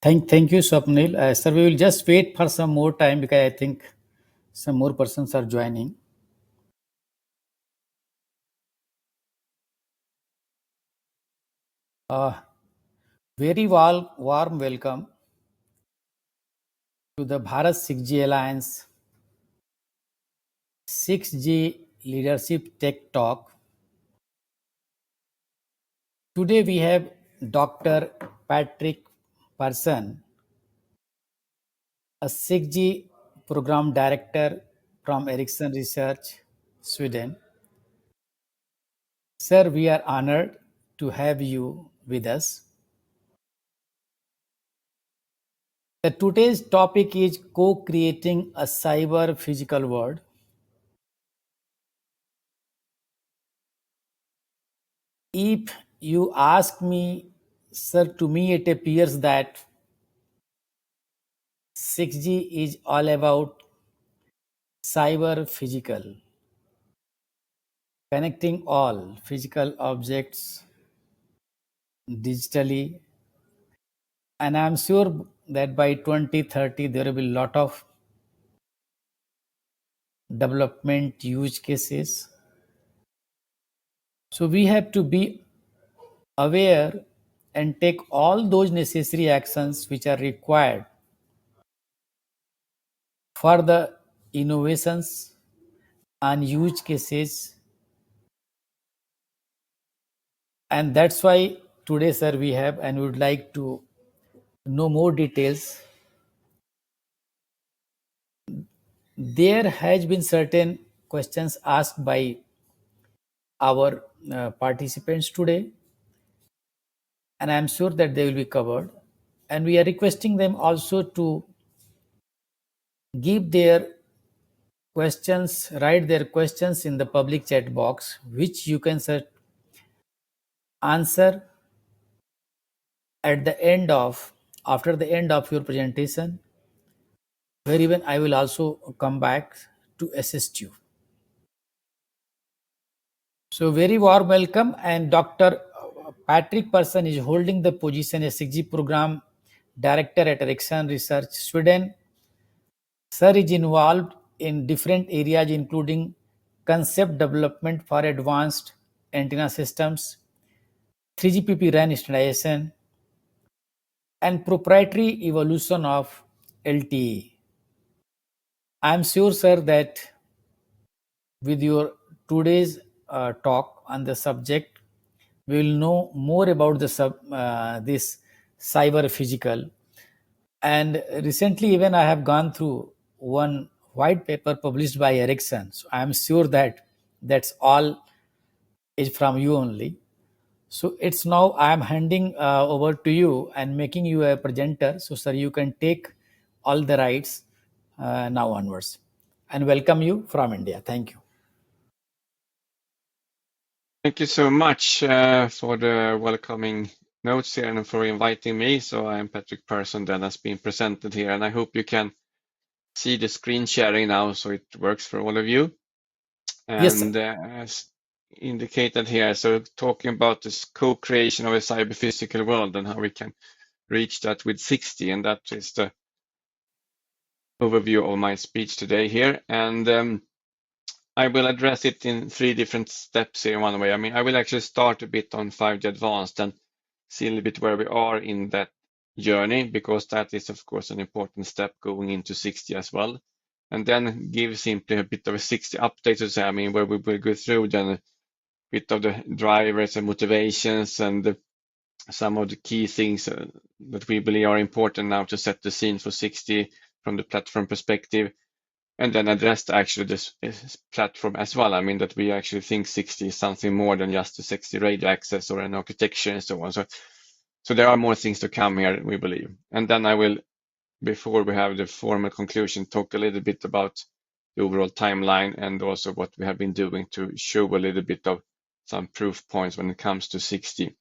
Thank you, Swapnil. Sir, we will just wait for some more time because I think some more persons are joining. Uh, Very warm welcome to the Bharat 6G Alliance 6G Leadership Tech Talk. Today we have Dr. Patrick Persson, a 6G program director from Ericsson Research, Sweden. Sir, we are honored to have you with us. Today's topic is co-creating a cyber physical world. If you ask me, sir, to me it appears that 6G is all about cyber physical, connecting all physical objects digitally. And I'm sure that by 2030 there will be a lot of development use cases. So we have to be aware and take all those necessary actions which are required for the innovations and use cases. And that's why today, sir, we have and would like to know more details. There has been certain questions asked by our participants today, and I'm sure that they will be covered. And we are requesting them also to give their questions, write their questions in the public chat box, which you can answer at the end of after the end of your presentation, where even I will also come back to assist you. So very warm welcome, and Dr. Patrick Persson is holding the position as 6G program director at Ericsson Research, Sweden. Sir is involved in different areas including concept development for advanced antenna systems, 3GPP RAN standardization, and proprietary evolution of LTE. I am sure, sir, that with your today's talk on the subject, we will know more about this cyber physical. And recently, even I have gone through one white paper published by Ericsson. So I am sure that that's all is from you only. So it's now I am handing over to you and making you a presenter. So sir, you can take all the rights now onwards. And welcome you from India. Thank you. Thank you so much for the welcoming notes here and for inviting me. So I'm Patrick Persson that has been presented here, and I hope you can see the screen sharing now so it works for all of you. Yes, sir. And as indicated here, so talking about this co-creation of a cyber-physical world and how we can reach that with 6G, and that is the overview of my speech today here. And I will address it in 3 different steps here in one way. I mean, I will actually start a bit on 5G Advanced and see a little bit where we are in that journey, because that is, of course, an important step going into 6G as well. And then give simply a bit of a 6G update to say, I mean, where we will go through then a bit of the drivers and motivations and some of the key things that we believe are important now to set the scene for 6G from the platform perspective, and then address actually this platform as well. I mean, that we actually think 6G is something more than just a 6G radio access or an architecture and so on. So there are more things to come here, we believe. And then I will, before we have the formal conclusion, talk a little bit about the overall timeline and also what we have been doing to show a little bit of some proof points when it comes to 6G.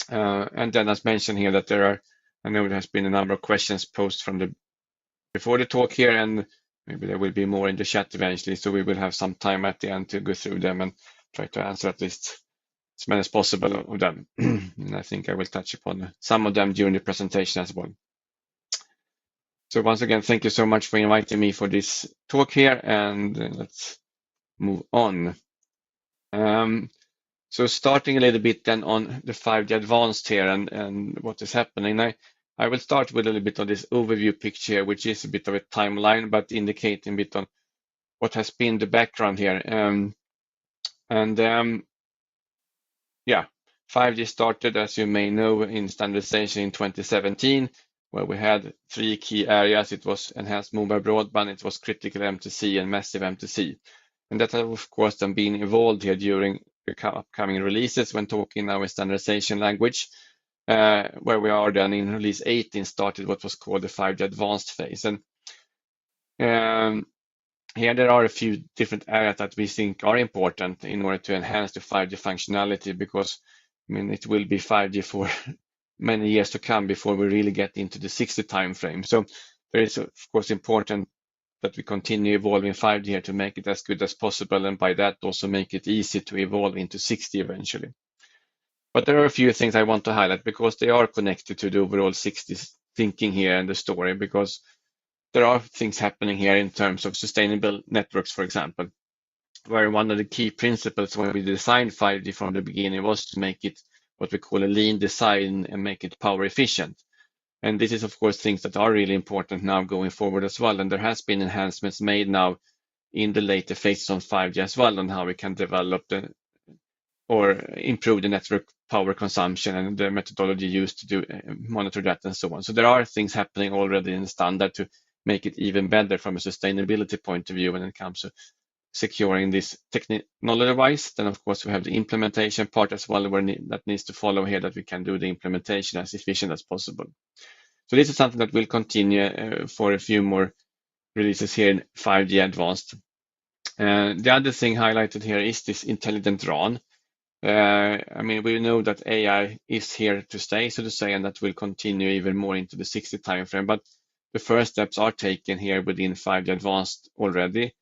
And then as mentioned here that I know there has been a number of questions posed from before the talk here, and maybe there will be more in the chat eventually. So we will have some time at the end to go through them and try to answer at least as many as possible of them. And I think I will touch upon some of them during the presentation as well. So once again, thank you so much for inviting me for this talk here, and let's move on. So starting a little bit then on the 5G Advanced here and what is happening. I will start with a little bit of this overview picture, which is a bit of a timeline, but indicating a bit on what has been the background here. Yeah, 5G started, as you may know, in standardization in 2017, where we had three key areas. It was enhanced mobile broadband, it was critical MTC, and massive MTC. And that has, of course, then been evolved here during the upcoming releases when talking now in standardization language, where we are then in release 18 started what was called the 5G advanced phase. And here there are a few different areas that we think are important in order to enhance the 5G functionality, because I mean it will be 5G for many years to come before we really get into the 60 timeframe. So there is of course important that we continue evolving 5G here to make it as good as possible, and by that also make it easy to evolve into 60 eventually. But there are a few things I want to highlight because they are connected to the overall 60 thinking here and the story, because there are things happening here in terms of sustainable networks, for example, where one of the key principles when we designed 5G from the beginning was to make it what we call a lean design and make it power efficient. And this is, of course, things that are really important now going forward as well. And there has been enhancements made now in the later phases on 5G as well on how we can develop or improve the network power consumption and the methodology used to do monitor that and so on. So there are things happening already in the standard to make it even better from a sustainability point of view when it comes to securing this technology-wise. Then, of course, we have the implementation part as well, where that needs to follow here, that we can do the implementation as efficient as possible. So this is something that will continue for a few more releases here in 5G Advanced. The other thing highlighted here is this intelligent RAN. I mean, we know that AI is here to stay, so to say, and that will continue even more into the 60 timeframe. But the first steps are taken here within 5G Advanced already.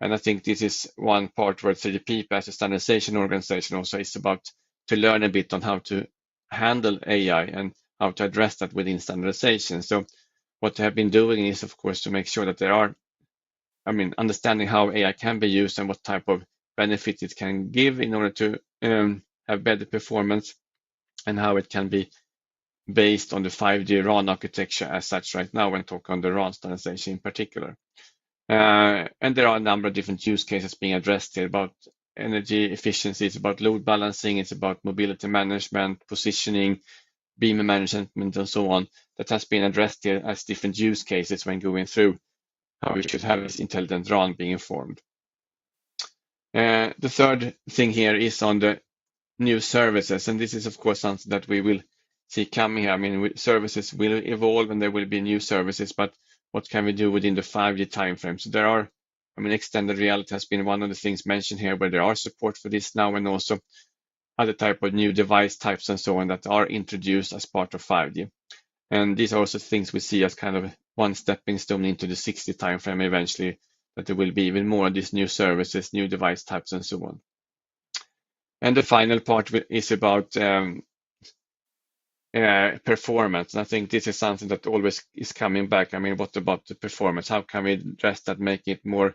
And I think this is one part where 3GP as a standardization organization also is about to learn a bit on how to handle AI and how to address that within standardization. So what they have been doing is, of course, to make sure that there are, I mean, understanding how AI can be used and what type of benefits it can give in order to have better performance, and how it can be based on the 5G RAN architecture as such right now when talking on the RAN standardization in particular. And there are a number of different use cases being addressed here about energy efficiency, it's about load balancing, it's about mobility management, positioning, beam management, and so on, that has been addressed here as different use cases when going through how we should have this intelligent RAN being informed. The third thing here is on the new services, and this is of course something that we will see coming here. I mean, services will evolve and there will be new services, but what can we do within the 5G timeframe? So there are, I mean, extended reality has been one of the things mentioned here, where there are support for this now, and also other type of new device types and so on that are introduced as part of 5G. And these are also things we see as kind of one stepping stone into the 60 timeframe eventually, that there will be even more of these new services, new device types, and so on. And the final part is about performance. And I think this is something that always is coming back. I mean, what about the performance? How can we address that, make it more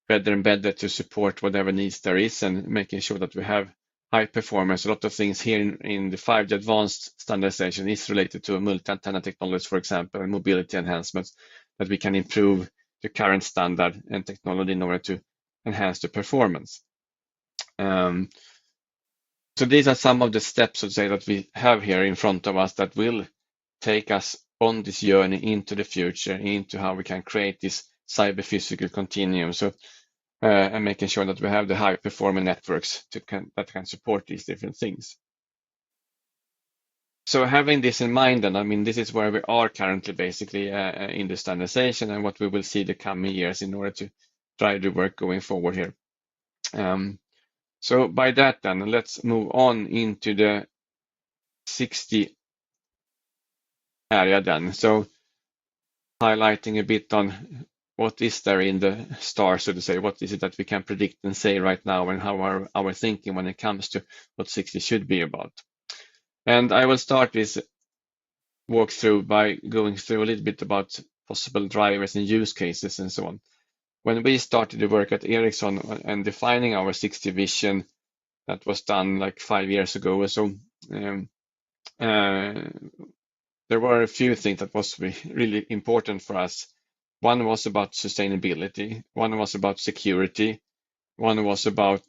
better and better to support whatever needs there is, and making sure that we have high performance. A lot of things here in the 5G advanced standardization is related to multi-antenna technologies, for example, and mobility enhancements, that we can improve the current standard and technology in order to enhance the performance. So these are some of the steps, so to say, that we have here in front of us that will take us on this journey into the future, into how we can create this cyber physical continuum. So and making sure that we have the high performing networks that can support these different things. So having this in mind, then, I mean, this is where we are currently basically in the standardization, and what we will see the coming years in order to drive the work going forward here. So by that, then, let's move on into the 60 area then. So highlighting a bit on what is there in the stars, so to say, what is it that we can predict and say right now, and how are our thinking when it comes to what 60 should be about. And I will start this walkthrough by going through a little bit about possible drivers and use cases and so on. When we started to work at Ericsson and defining our 6G vision, that was done like 5 years ago or so, there were a few things that was really important for us. One was about sustainability, one was about security, one was about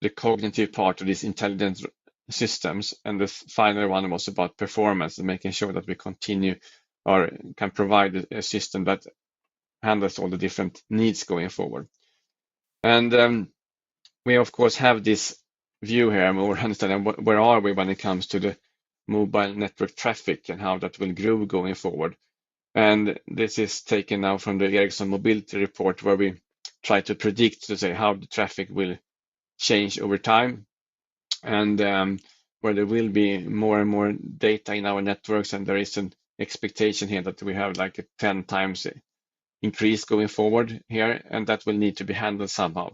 the cognitive part of these intelligent systems, and the final one was about performance and making sure that we continue or can provide a system that handles all the different needs going forward. And we of course have this view here, and we're understanding where are we when it comes to the mobile network traffic and how that will grow going forward. And this is taken now from the Ericsson Mobility Report, where we try to predict, to say, how the traffic will change over time, and where there will be more and more data in our networks, and there is an expectation here that we have like a 10 times increase going forward here, and that will need to be handled somehow.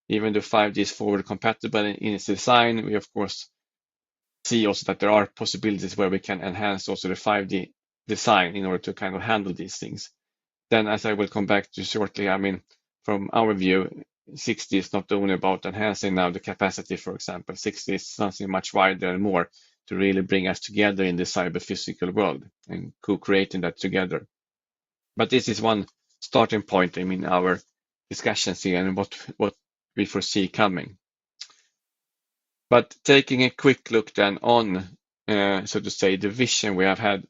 Even though 5G is forward compatible in its design, we of course see also that there are possibilities where we can enhance also the 5G design in order to kind of handle these things. Then, as I will come back to shortly, I mean, from our view, 6G is not only about enhancing now the capacity, for example. 6G is something much wider and more to really bring us together in the cyber physical world and co-creating that together. But this is one starting point, I mean, our discussions here and what we foresee coming. But taking a quick look then on, so to say, the vision we have had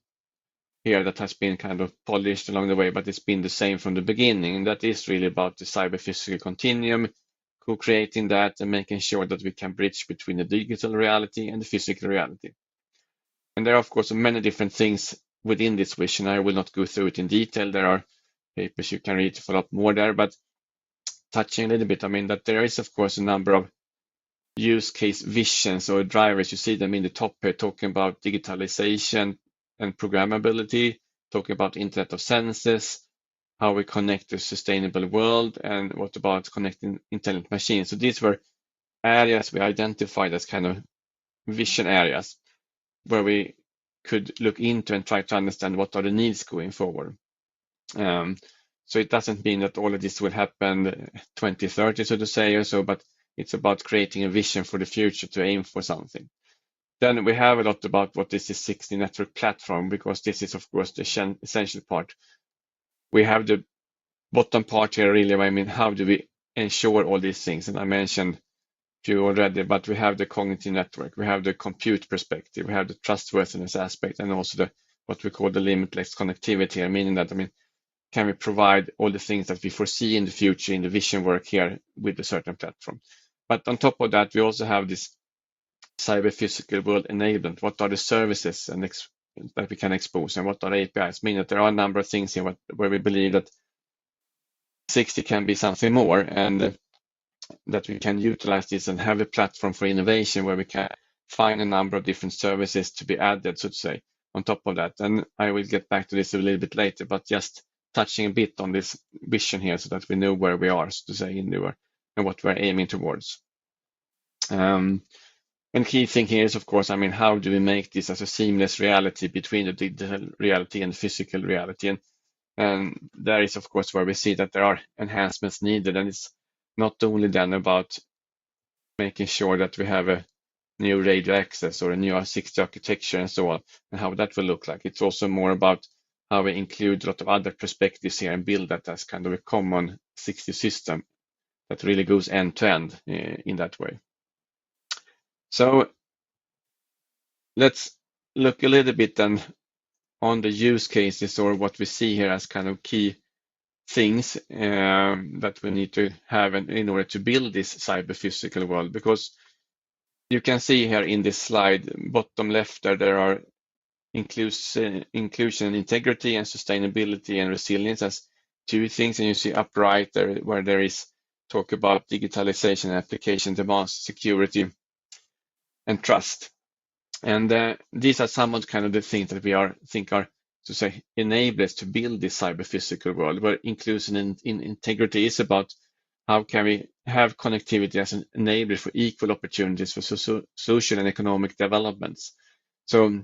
here that has been kind of polished along the way, but it's been the same from the beginning. And that is really about the cyber physical continuum, co-creating that and making sure that we can bridge between the digital reality and the physical reality. And there are, of course, many different things within this vision. I will not go through it in detail. There are papers you can read to follow up more there, but touching a little bit, I mean, that there is, of course, a number of use case visions or drivers. You see them in the top here, talking about digitalization and programmability, talking about Internet of Senses, how we connect to a sustainable world, and what about connecting intelligent machines. So these were areas we identified as kind of vision areas where we could look into and try to understand what are the needs going forward. So it doesn't mean that all of this will happen 2030, so to say, or so, but it's about creating a vision for the future to aim for something. Then we have a lot about what is the 6G network platform, because this is, of course, the essential part. We have the bottom part here, really, I mean, how do we ensure all these things? And I mentioned a few already, but we have the cognitive network, we have the compute perspective, we have the trustworthiness aspect, and also what we call the limitless connectivity, meaning that, I mean, can we provide all the things that we foresee in the future in the vision work here with a certain platform? But on top of that, we also have this cyber physical world enablement. What are the services that we can expose, and what are APIs? Meaning that there are a number of things here where we believe that 6G can be something more, and that we can utilize this and have a platform for innovation where we can find a number of different services to be added, so to say, on top of that. And I will get back to this a little bit later, but just touching a bit on this vision here so that we know where we are, so to say, and what we're aiming towards. And key thing here is, of course, I mean, how do we make this as a seamless reality between the digital reality and the physical reality? And there is, of course, where we see that there are enhancements needed, and it's not only then about making sure that we have a new radio access or a new 6G architecture and so on, and how that will look like. It's also more about how we include a lot of other perspectives here and build that as kind of a common 6G system that really goes end to end in that way. So let's look a little bit then on the use cases, or what we see here as kind of key things that we need to have in order to build this cyber physical world. Because you can see here in this slide, bottom left there are inclusion, integrity, and sustainability and resilience as two things, and you see up right there where there is talk about digitalization, application demands, security, and trust. And these are some of kind of the things that we think are, to say, enablers to build this cyber physical world, where inclusion in integrity is about how can we have connectivity as an enabler for equal opportunities for social and economic developments. So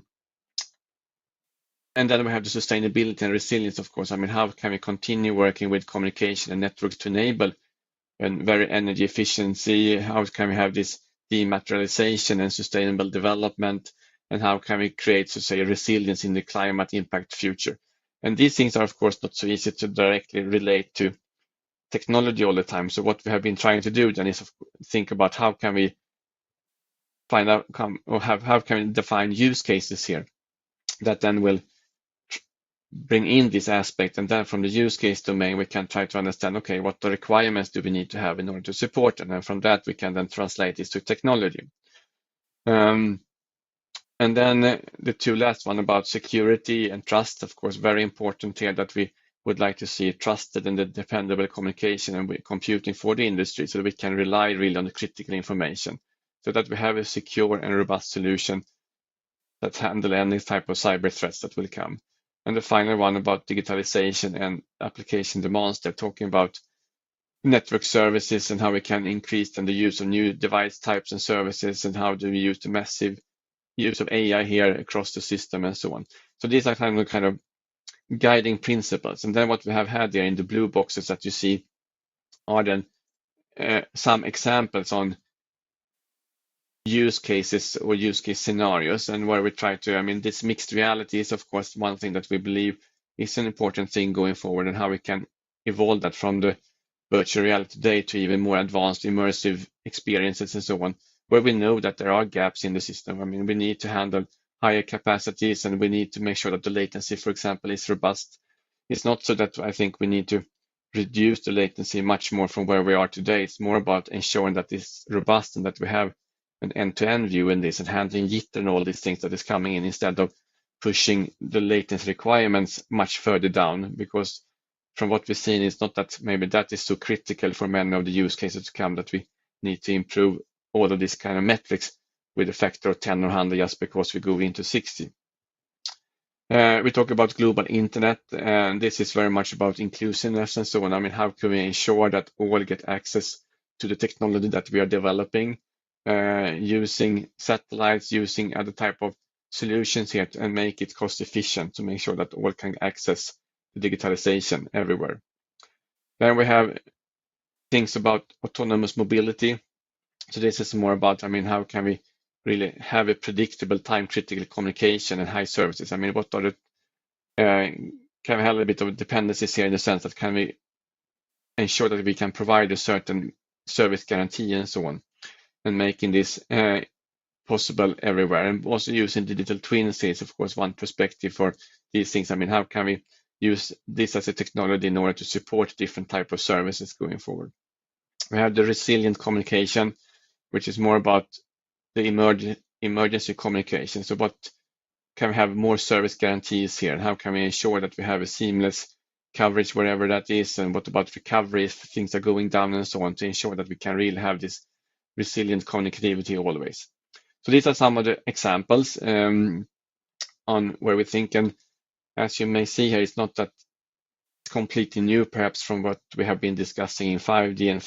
And then we have the sustainability and resilience, of course. I mean, how can we continue working with communication and networks to enable and very energy efficiency? How can we have this dematerialization and sustainable development? And how can we create, so say, resilience in the climate impact future? And these things are, of course, not so easy to directly relate to technology all the time. So what we have been trying to do then is think about how can we find out or how can we define use cases here that then will bring in this aspect, and then from the use case domain we can try to understand, okay, what the requirements do we need to have in order to support them, and from that we can then translate this to technology. And then the two last one about security and trust, of course, very important here that we would like to see trusted and dependable communication and computing for the industry so that we can rely really on the critical information so that we have a secure and robust solution that handle any type of cyber threats that will come. And the final one about digitalization and application demands, they're talking about network services and how we can increase the use of new device types and services, and how do we use the massive use of AI here across the system and so on. So these are kind of guiding principles. And then what we have had here in the blue boxes that you see are then some examples on use cases or use case scenarios, and where we try to, I mean, this mixed reality is of course one thing that we believe is an important thing going forward, and how we can evolve that from the virtual reality today to even more advanced immersive experiences and so on, where we know that there are gaps in the system. I mean, we need to handle higher capacities, and we need to make sure that the latency, for example, is robust. It's not so that I think we need to reduce the latency much more from where we are today. It's more about ensuring that it's robust and that we have an end-to-end view in this and handling jitter and all these things that is coming in, instead of pushing the latency requirements much further down, because from what we've seen, it's not that maybe that is so critical for many of the use cases to come that we need to improve all of these kind of metrics with a factor of 10 or 100 just because we go into 60. We talk about global internet, and this is very much about inclusiveness and so on. I mean, how can we ensure that all get access to the technology that we are developing, using satellites, using other type of solutions here, and make it cost efficient to make sure that all can access the digitalization everywhere. Then we have things about autonomous mobility. So this is more about, I mean, how can we really have a predictable time-critical communication and high services? I mean, what are the can we have a bit of dependencies here in the sense that can we ensure that we can provide a certain service guarantee and so on, and making this possible everywhere. And also using digital twins is, of course, one perspective for these things. I mean, how can we use this as a technology in order to support different type of services going forward? We have the resilient communication, which is more about the emergency communication. So what can we have more service guarantees here? And how can we ensure that we have a seamless coverage wherever that is? And what about recovery if things are going down and so on, to ensure that we can really have this resilient connectivity always. So these are some of the examples on where we think, and as you may see here, it's not that completely new perhaps from what we have been discussing in 5G and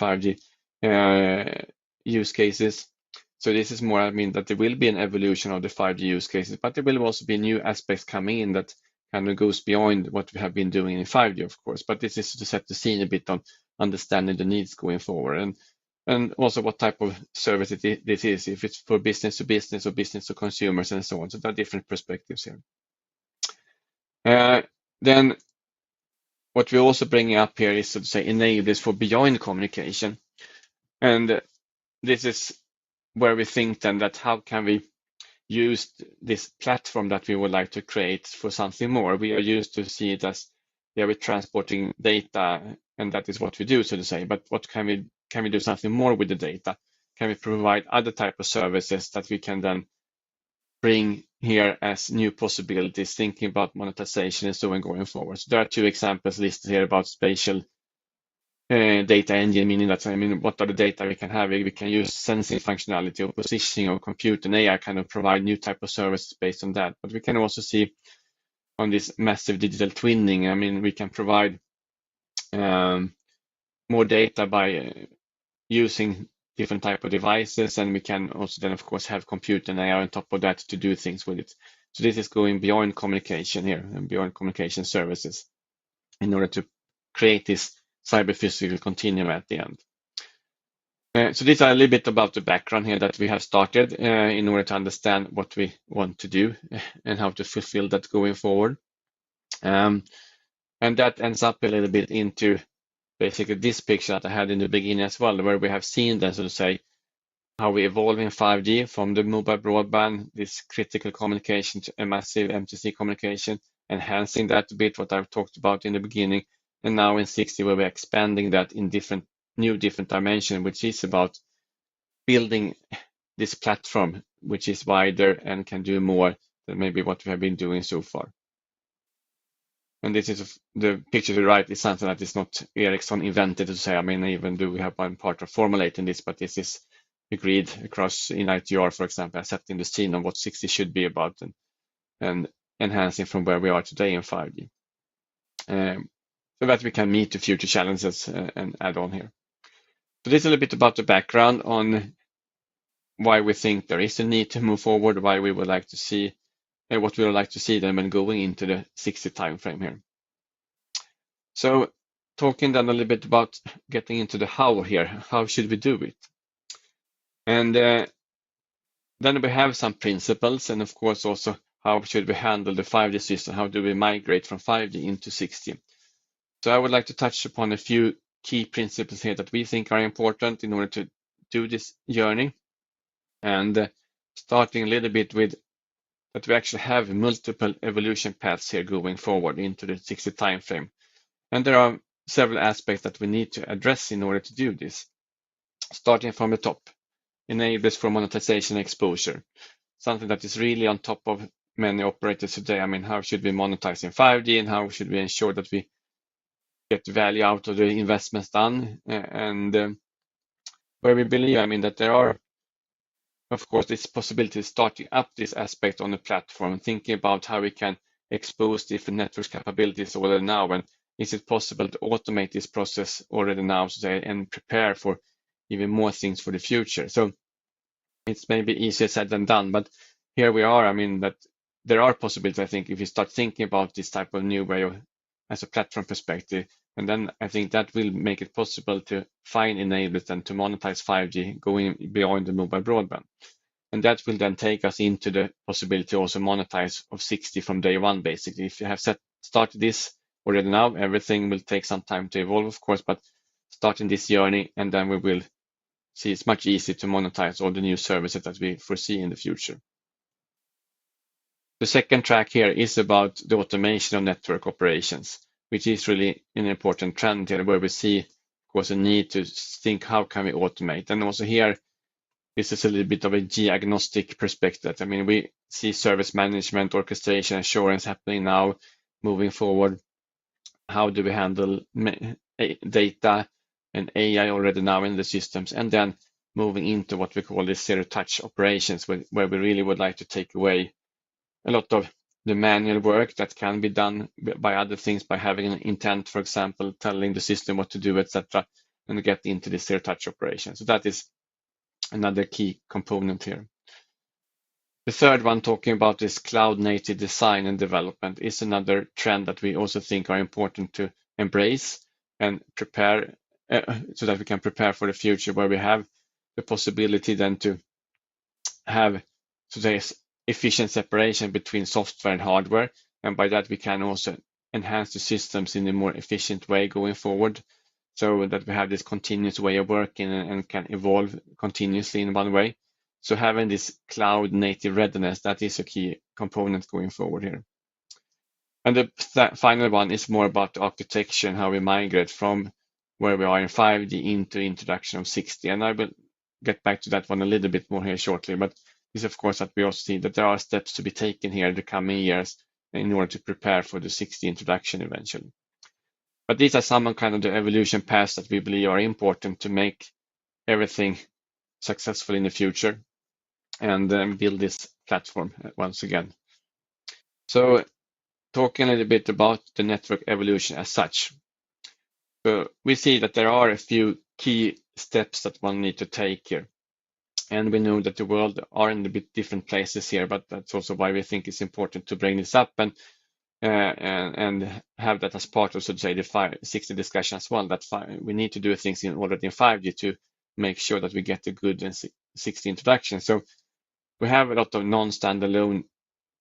5G use cases. So this is more, I mean, that there will be an evolution of the 5G use cases, but there will also be new aspects coming in that kind of goes beyond what we have been doing in 5G, of course. But this is to set the scene a bit on understanding the needs going forward, and also what type of service this is, if it's for business to business or business to consumers and so on. So there are different perspectives here. Then what we're also bringing up here is, so to say, enablers for beyond communication. And this is where we think then that how can we use this platform that we would like to create for something more. We are used to see it as, yeah, we're transporting data, and that is what we do, so to say. But what can we do something more with the data? Can we provide other type of services that we can then bring here as new possibilities, thinking about monetization and so on going forward? So there are two examples listed here about spatial data engine, meaning that, I mean, what are the data we can have? We can use sensing functionality or positioning or compute and AI kind of provide new type of services based on that. But we can also see on this massive digital twinning, I mean, we can provide more data by using different type of devices, and we can also then, of course, have compute and AI on top of that to do things with it. So this is going beyond communication here and beyond communication services in order to create this cyber-physical continuum at the end. So these are a little bit about the background here that we have started in order to understand what we want to do and how to fulfill that going forward. And that ends up a little bit into basically this picture that I had in the beginning as well, where we have seen then, so to say, how we evolve in 5G from the mobile broadband, this critical communication to a massive MTC communication, enhancing that a bit, what I've talked about in the beginning, and now in 6G, where we're expanding that in different dimension, which is about building this platform, which is wider and can do more than maybe what we have been doing so far. And this is the picture to the right is something that is not Ericsson invented, to say. I mean, even though we have one part of formulating this, but this is agreed across in ITR, for example, setting the scene on what 6G should be about and enhancing from where we are today in 5G. So that we can meet the future challenges and add on here. So this is a little bit about the background on why we think there is a need to move forward, why we would like to see what we would like to see then when going into the 6G timeframe here. So talking then a little bit about getting into the how here, how should we do it? And then we have some principles, and of course also how should we handle the 5G system? How do we migrate from 5G into 6G? So I would like to touch upon a few key principles here that we think are important in order to do this journey. And starting a little bit with that we actually have multiple evolution paths here going forward into the 6G timeframe. And there are several aspects that we need to address in order to do this. Starting from the top, enablers for monetization exposure, something that is really on top of many operators today. I mean, how should we monetize in 5G and how should we ensure that we get value out of the investments done? And where we believe, I mean, that there are, of course, this possibility of starting up this aspect on the platform, thinking about how we can expose different networks capabilities already now, and is it possible to automate this process already now, so say, and prepare for even more things for the future. So it's maybe easier said than done, but here we are. I mean, that there are possibilities, I think, if you start thinking about this type of new way of, as a platform perspective, and then I think that will make it possible to find enablers and to monetize 5G going beyond the mobile broadband. And that will then take us into the possibility to also monetize of 6G from day one, basically. If you have started this already now, everything will take some time to evolve, of course, but starting this journey, and then we will see it's much easier to monetize all the new services that we foresee in the future. The second track here is about the automation of network operations, which is really an important trend here, where we see, of course, a need to think how can we automate. And also here, this is a little bit of a G-agnostic perspective. I mean, we see service management, orchestration, assurance happening now, moving forward. How do we handle data and AI already now in the systems, and then moving into what we call the zero-touch operations, where we really would like to take away a lot of the manual work that can be done by other things, by having an intent, for example, telling the system what to do, etc., and get into the zero-touch operation. So that is another key component here. The third one, talking about this cloud-native design and development, is another trend that we also think are important to embrace and prepare so that we can prepare for the future, where we have the possibility then to have today's efficient separation between software and hardware. And by that, we can also enhance the systems in a more efficient way going forward, so that we have this continuous way of working and can evolve continuously in one way. So having this cloud native readiness, that is a key component going forward here. And the final one is more about the architecture and how we migrate from where we are in 5G into introduction of 6G. And I will get back to that one a little bit more here shortly. But this, of course, that we also see that there are steps to be taken here in the coming years in order to prepare for the 6G introduction eventually. But these are some kind of the evolution paths that we believe are important to make everything successful in the future and build this platform once again. So talking a little bit about the network evolution as such. So we see that there are a few key steps that one need to take here. And we know that the world are in a bit different places here, but that's also why we think it's important to bring this up and have that as part of, so to say, the 560 discussion as well, that we need to do things already in 5G to make sure that we get a good 60 introduction. So we have a lot of non-standalone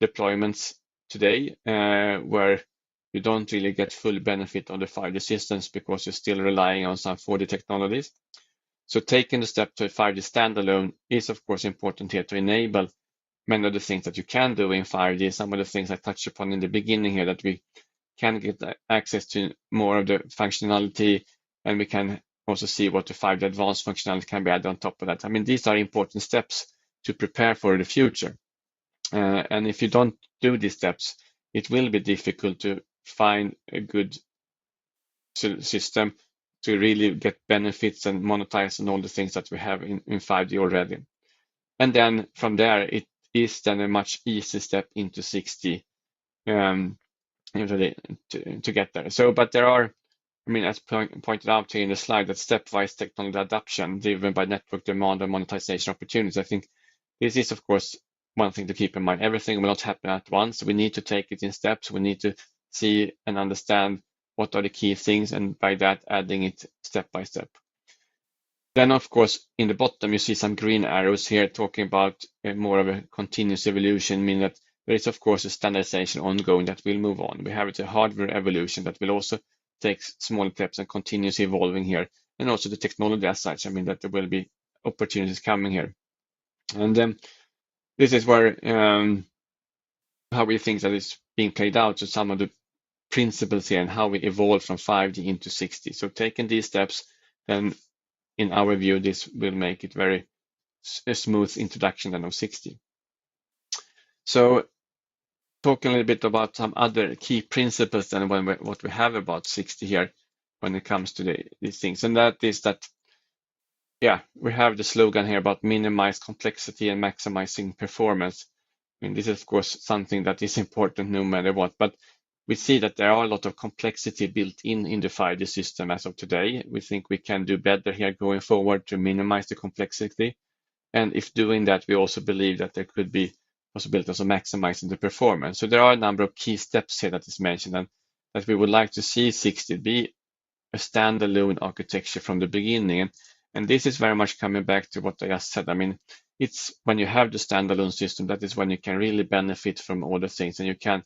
deployments today where you don't really get full benefit of the 5G systems because you're still relying on some 4G technologies. So taking the step to a 5G standalone is of course important here to enable many of the things that you can do in 5G. Some of the things I touched upon in the beginning here, that we can get access to more of the functionality, and we can also see what the 5G advanced functionality can be added on top of that. I mean, these are important steps to prepare for the future. And if you don't do these steps, it will be difficult to find a good system to really get benefits and monetize on all the things that we have in 5G already. And then from there, it is then a much easier step into 60 usually to get there. So, but there are, I mean, as pointed out here in the slide, that stepwise technology adoption driven by network demand and monetization opportunities. I think this is, of course, one thing to keep in mind. Everything will not happen at once. We need to take it in steps. We need to see and understand what are the key things, and by that, adding it step by step. Then, of course, in the bottom, you see some green arrows here talking about more of a continuous evolution, meaning that there is, of course, a standardization ongoing that will move on. We have a hardware evolution that will also take small steps and continuously evolving here, and also the technology as such. I mean, that there will be opportunities coming here. And this is where how we think that is being played out. So some of the principles here and how we evolve from 5G into 60. So taking these steps, then in our view, this will make it very a smooth introduction then of 60. So talking a little bit about some other key principles then what we have about 60 here when it comes to these things. And that is that, yeah, we have the slogan here about minimize complexity and maximizing performance. I mean, this is, of course, something that is important no matter what, but we see that there are a lot of complexity built in the 5G system as of today. We think we can do better here going forward to minimize the complexity. And if doing that, we also believe that there could be possibilities of maximizing the performance. So there are a number of key steps here that is mentioned, and that we would like to see 60 be a standalone architecture from the beginning. And this is very much coming back to what I just said. I mean, it's when you have the standalone system, that is when you can really benefit from all the things, and you can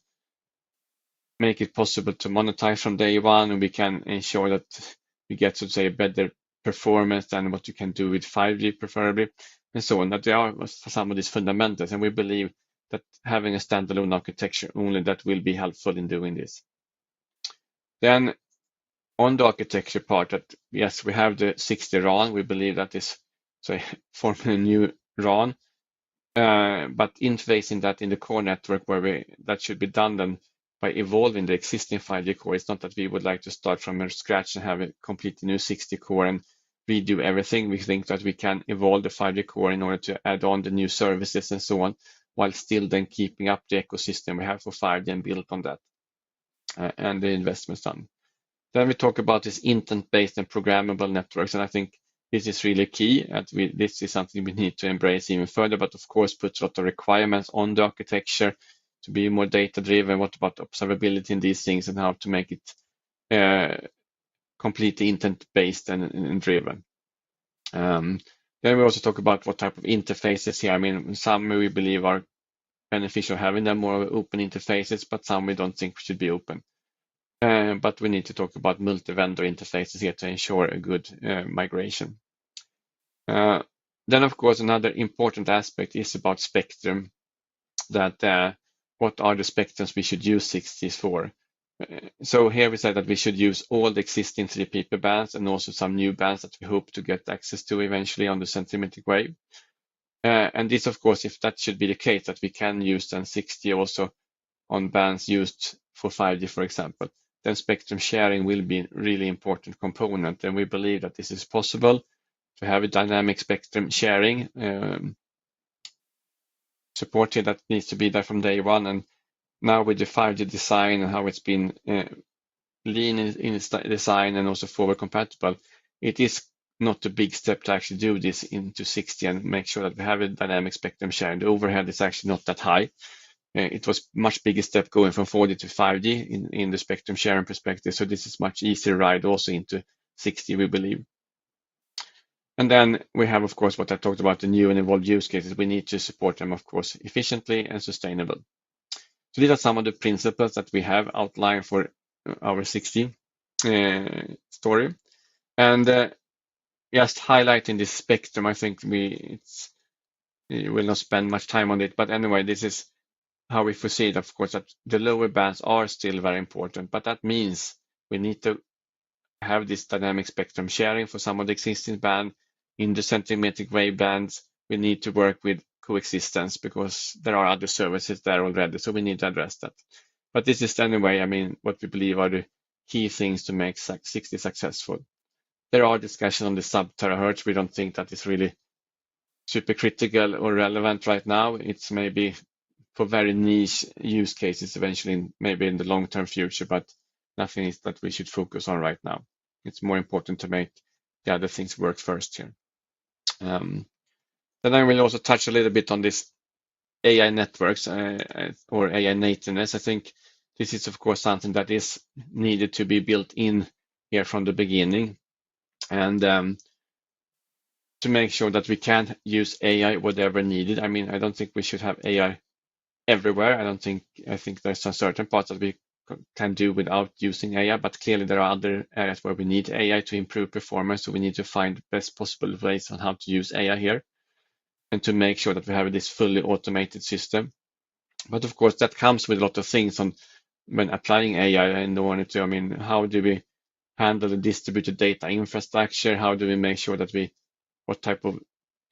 make it possible to monetize from day one, and we can ensure that we get, so to say, a better performance than what you can do with 5G preferably, and so on. That there are some of these fundamentals, and we believe that having a standalone architecture only that will be helpful in doing this. Then on the architecture part, that yes, we have the 60 RAN. We believe that is forming a new RAN, but interfacing that in the core network that should be done then by evolving the existing 5G core. It's not that we would like to start from scratch and have a completely new 60 core and redo everything. We think that we can evolve the 5G core in order to add on the new services and so on, while still then keeping up the ecosystem we have for 5G and build on that and the investments done. Then we talk about this intent-based and programmable networks, and I think this is really key. This is something we need to embrace even further, but of course puts a lot of requirements on the architecture to be more data-driven. What about observability in these things and how to make it completely intent-based and driven. Then we also talk about what type of interfaces here. I mean, some we believe are beneficial having them more open interfaces, but some we don't think should be open. But we need to talk about multi-vendor interfaces here to ensure a good migration. Then, of course, another important aspect is about spectrum, that what are the spectrums we should use 60s for. So here we said that we should use all the existing 3GPP bands and also some new bands that we hope to get access to eventually on the centimetric wave. And this, of course, if that should be the case, that we can use then 60 also on bands used for 5G, for example, then spectrum sharing will be a really important component. And we believe that this is possible to have a dynamic spectrum sharing support here that needs to be there from day one. And now with the 5G design and how it's been lean in its design and also forward compatible, it is not a big step to actually do this into 60 and make sure that we have a dynamic spectrum sharing. The overhead is actually not that high. It was much bigger step going from 4G to 5G in the spectrum sharing perspective. So this is much easier ride also into 60, we believe. And then we have, of course, what I talked about, the new and evolved use cases. We need to support them, of course, efficiently and sustainable. So these are some of the principles that we have outlined for our 60 story. And just highlighting this spectrum, I think we will not spend much time on it. But anyway, this is how we foresee it, of course, that the lower bands are still very important. But that means we need to have this dynamic spectrum sharing for some of the existing band. In the centimetric wave bands, we need to work with coexistence because there are other services there already, so we need to address that. But this is anyway, I mean, what we believe are the key things to make 60 successful. There are discussions on the sub-terahertz. We don't think that is really super critical or relevant right now. It's maybe for very niche use cases eventually, maybe in the long-term future, but nothing is that we should focus on right now. It's more important to make the other things work first here. Then I will also touch a little bit on this AI networks or AI nativeness. I think this is, of course, something that is needed to be built in here from the beginning. And to make sure that we can use AI whatever needed. I mean, I don't think we should have AI everywhere. I think there's some certain parts that we can do without using AI, but clearly there are other areas where we need AI to improve performance. So we need to find the best possible ways on how to use AI here and to make sure that we have this fully automated system. But of course, that comes with a lot of things on when applying AI in order to, I mean, how do we handle the distributed data infrastructure? How do we make sure that what type of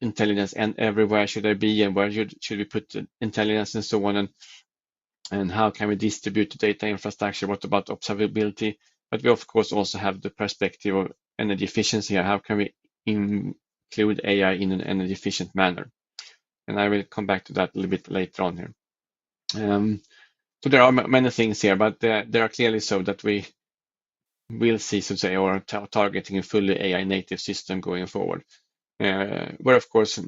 intelligence and everywhere should there be and where should we put the intelligence and so on, and how can we distribute the data infrastructure? What about observability? But we of course also have the perspective of energy efficiency here. How can we include AI in an energy efficient manner? And I will come back to that a little bit later on here. So there are many things here, but there are clearly so that we will see, so to say, or targeting a fully AI native system going forward. Where of course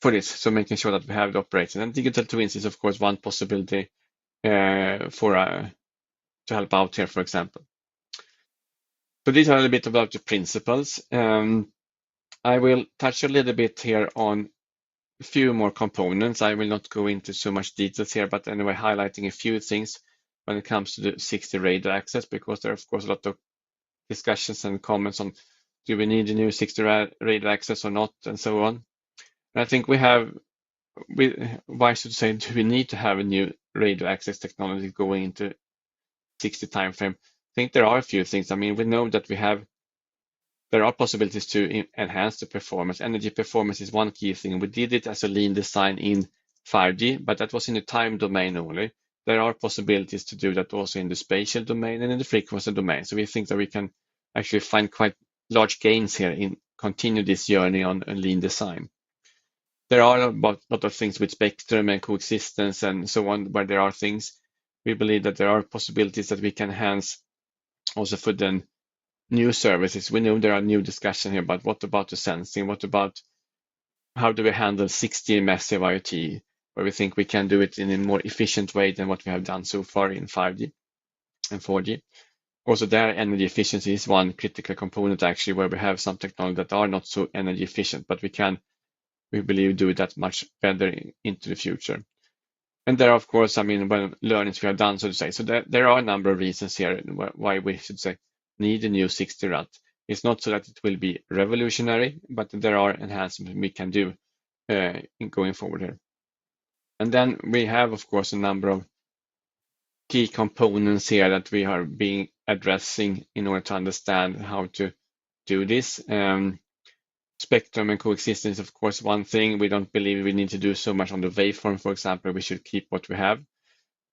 for this, so making sure that we have the operation. And digital twins is of course one possibility to help out here, for example. So these are a little bit about the principles. I will touch a little bit here on a few more components. I will not go into so much details here, but anyway, highlighting a few things when it comes to the 60 radar access, because there are of course a lot of discussions and comments on do we need a new 60 radar access or not, and so on. And I think why should say do we need to have a new radio access technology going into 60 timeframe? I think there are a few things. I mean, we know that there are possibilities to enhance the performance. Energy performance is one key thing. We did it as a lean design in 5G, but that was in the time domain only. There are possibilities to do that also in the spatial domain and in the frequency domain. So we think that we can actually find quite large gains here in continue this journey on a lean design. There are a lot of things with spectrum and coexistence and so on, where there are things. We believe that there are possibilities that we can enhance also for the new services. We know there are new discussions here, but what about the sensing? What about how do we handle 60 massive IoT, where we think we can do it in a more efficient way than what we have done so far in 5G and 4G. Also there, energy efficiency is one critical component actually, where we have some technology that are not so energy efficient, but we believe do that much better into the future. And there, of course, I mean, when learnings we have done, so to say. So there are a number of reasons here why we should say need a new 60 RAT. It's not so that it will be revolutionary, but there are enhancements we can do in going forward here. And then we have, of course, a number of key components here that we are addressing in order to understand how to do this. Spectrum and coexistence, of course, one thing. We don't believe we need to do so much on the waveform, for example. We should keep what we have.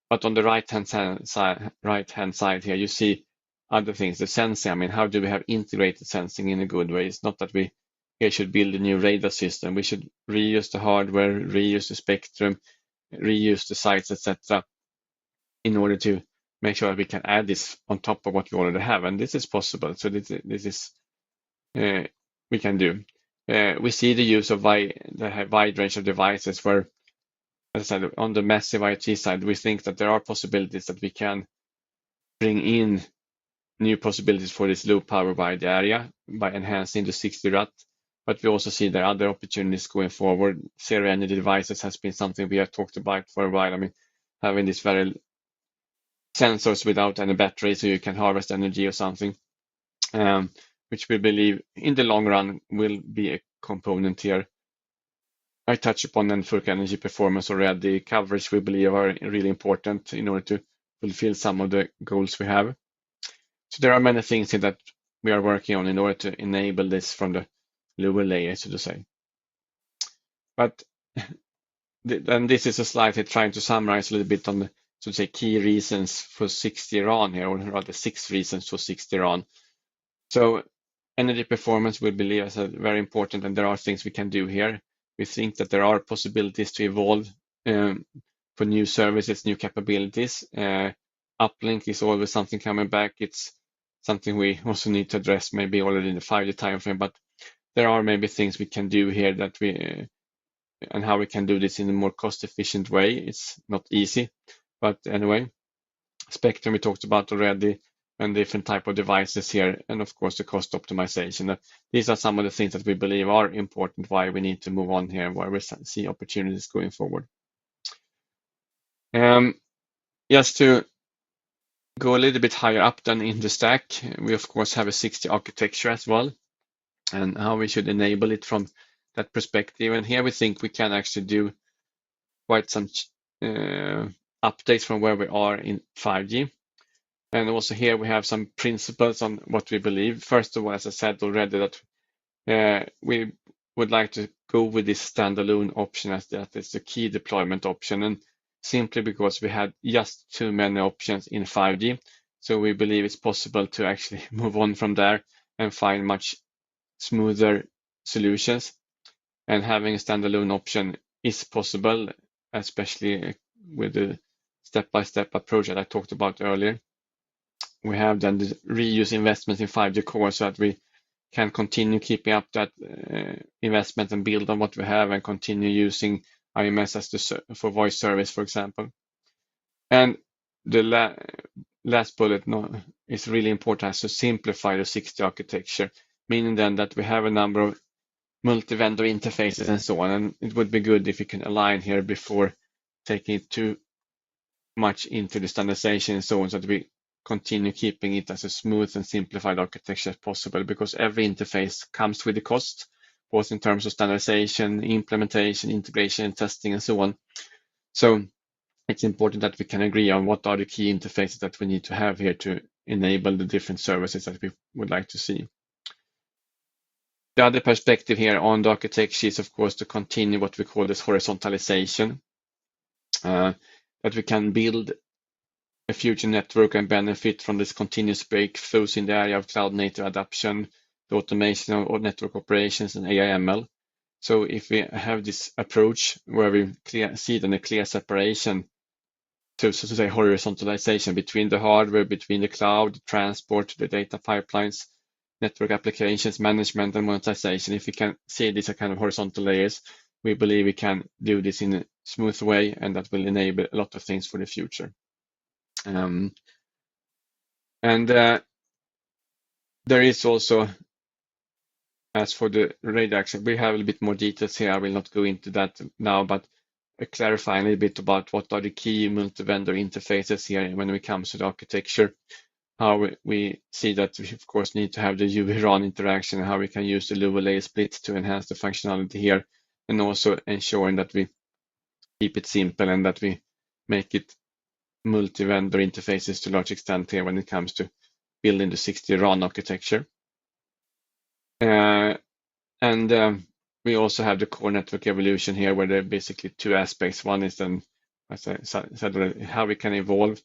But on the right-hand side here, you see other things. The sensing, I mean, how do we have integrated sensing in a good way? It's not that we here should build a new radar system. We should reuse the hardware, reuse the spectrum, reuse the sites, etc., in order to make sure that we can add this on top of what we already have, and this is possible. So this is we can do. We see the use of the wide range of devices where, as I said, on the massive IoT side, we think that there are possibilities that we can bring in new possibilities for this low power wide area by enhancing the 60 RUT. But we also see there are other opportunities going forward. Zero energy devices has been something we have talked about for a while. I mean, having these very sensors without any battery so you can harvest energy or something, which we believe in the long run will be a component here. I touched upon network energy performance already. Coverage we believe are really important in order to fulfill some of the goals we have. So there are many things here that we are working on in order to enable this from the lower layer, so to say. But then this is a slide here trying to summarize a little bit on the, so to say, key reasons for 60 RAN here, or rather 6 reasons for 60 RAN. So energy performance we believe is very important, and there are things we can do here. We think that there are possibilities to evolve for new services, new capabilities. Uplink is always something coming back. It's something we also need to address maybe already in the 5-year timeframe, but there are maybe things we can do here that we and how we can do this in a more cost-efficient way. It's not easy, but anyway, spectrum we talked about already, and different type of devices here, and of course the cost optimization. These are some of the things that we believe are important, why we need to move on here, where we see opportunities going forward. Just to go a little bit higher up than in the stack, we of course have a 60 architecture as well, and how we should enable it from that perspective. And here we think we can actually do quite some updates from where we are in 5G. And also here we have some principles on what we believe. First of all, as I said already, that we would like to go with this standalone option as that is the key deployment option, and simply because we had just too many options in 5G. So we believe it's possible to actually move on from there and find much smoother solutions. And having a standalone option is possible, especially with the step-by-step approach that I talked about earlier. We have then the reuse investments in 5G core so that we can continue keeping up that investment and build on what we have and continue using IMS as for voice service, for example. And the last bullet is really important, as to simplify the 60 architecture, meaning then that we have a number of multi-vendor interfaces and so on. And it would be good if you can align here before taking it too much into the standardization and so on, so that we continue keeping it as a smooth and simplified architecture as possible, because every interface comes with a cost, both in terms of standardization, implementation, integration, and testing, and so on. So it's important that we can agree on what are the key interfaces that we need to have here to enable the different services that we would like to see. The other perspective here on the architecture is, of course, to continue what we call this horizontalization, that we can build a future network and benefit from this continuous breakthroughs in the area of cloud native adoption, the automation of network operations, and AI/ML. So if we have this approach where we see then a clear separation, so to say horizontalization between the hardware, between the cloud, the transport, the data pipelines, network applications, management, and monetization. If we can see these are kind of horizontal layers, we believe we can do this in a smooth way, and that will enable a lot of things for the future. There is also, as for the radio access, we have a little bit more details here. I will not go into that now, but clarifying a little bit about what are the key multi-vendor interfaces here when it comes to the architecture, how we see that we of course need to have the UV-RAN interaction, and how we can use the lower layer split to enhance the functionality here, and also ensuring that we keep it simple and that we make it multi-vendor interfaces to a large extent here when it comes to building the 60 RAN architecture. We also have the core network evolution here, where there are basically two aspects. One is then, as I said, how we can evolve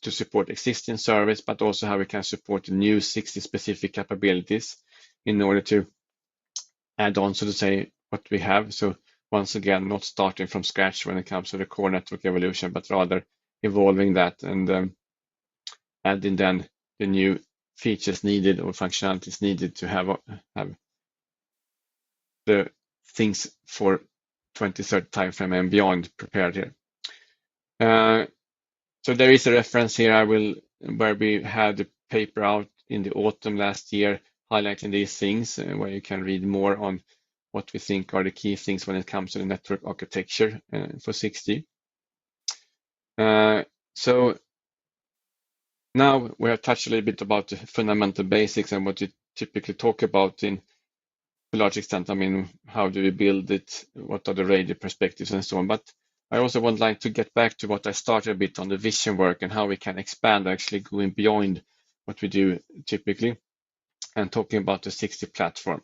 to support existing service, but also how we can support the new 60 specific capabilities in order to add on, so to say, what we have. So once again, not starting from scratch when it comes to the core network evolution, but rather evolving that. And adding then the new features needed or functionalities needed to have the things for 2030 timeframe and beyond prepared here. So there is a reference here where we had the paper out in the autumn last year highlighting these things, where you can read more on what we think are the key things when it comes to the network architecture for 6G. So now we have touched a little bit about the fundamental basics and what you typically talk about to a large extent. I mean, how do we build it? What are the radio perspectives and so on? But I also would like to get back to what I started a bit on the vision work and how we can expand, actually going beyond what we do typically, and talking about the 6G platform.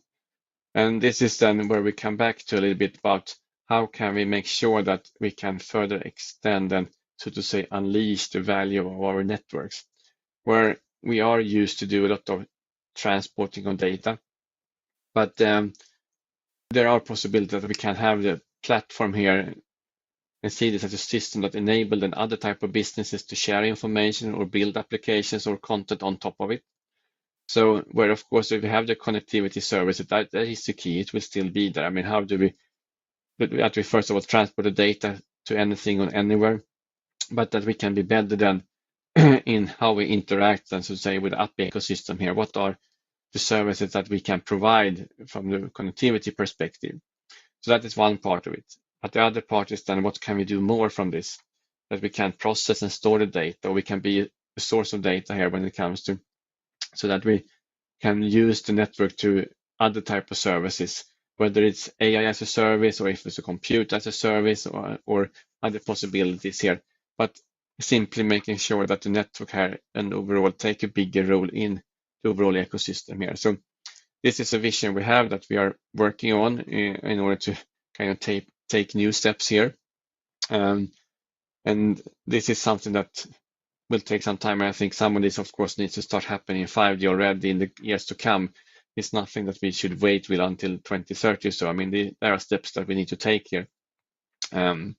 And this is then where we come back to a little bit about how can we make sure that we can further extend and, so to say, unleash the value of our networks, where we are used to do a lot of transporting of data, but there are possibilities that we can have the platform here and see this as a system that enables then other type of businesses to share information or build applications or content on top of it. So where, of course, if we have the connectivity services, that is the key. It will still be there. I mean, how do we, that we first of all transport the data to anything or anywhere, but that we can be better than in how we interact and so to say with the app ecosystem here. What are the services that we can provide from the connectivity perspective? So that is one part of it. But the other part is then what can we do more from this? That we can process and store the data, or we can be a source of data here when it comes to, so that we can use the network to other type of services, whether it's AI as a service or if it's a compute as a service or other possibilities here. But simply making sure that the network here and overall take a bigger role in the overall ecosystem here. So this is a vision we have that we are working on in order to kind of take new steps here. And this is something that will take some time. And I think some of this, of course, needs to start happening in 5G already in the years to come. It's nothing that we should wait with until 2030. So, I mean, there are steps that we need to take here. And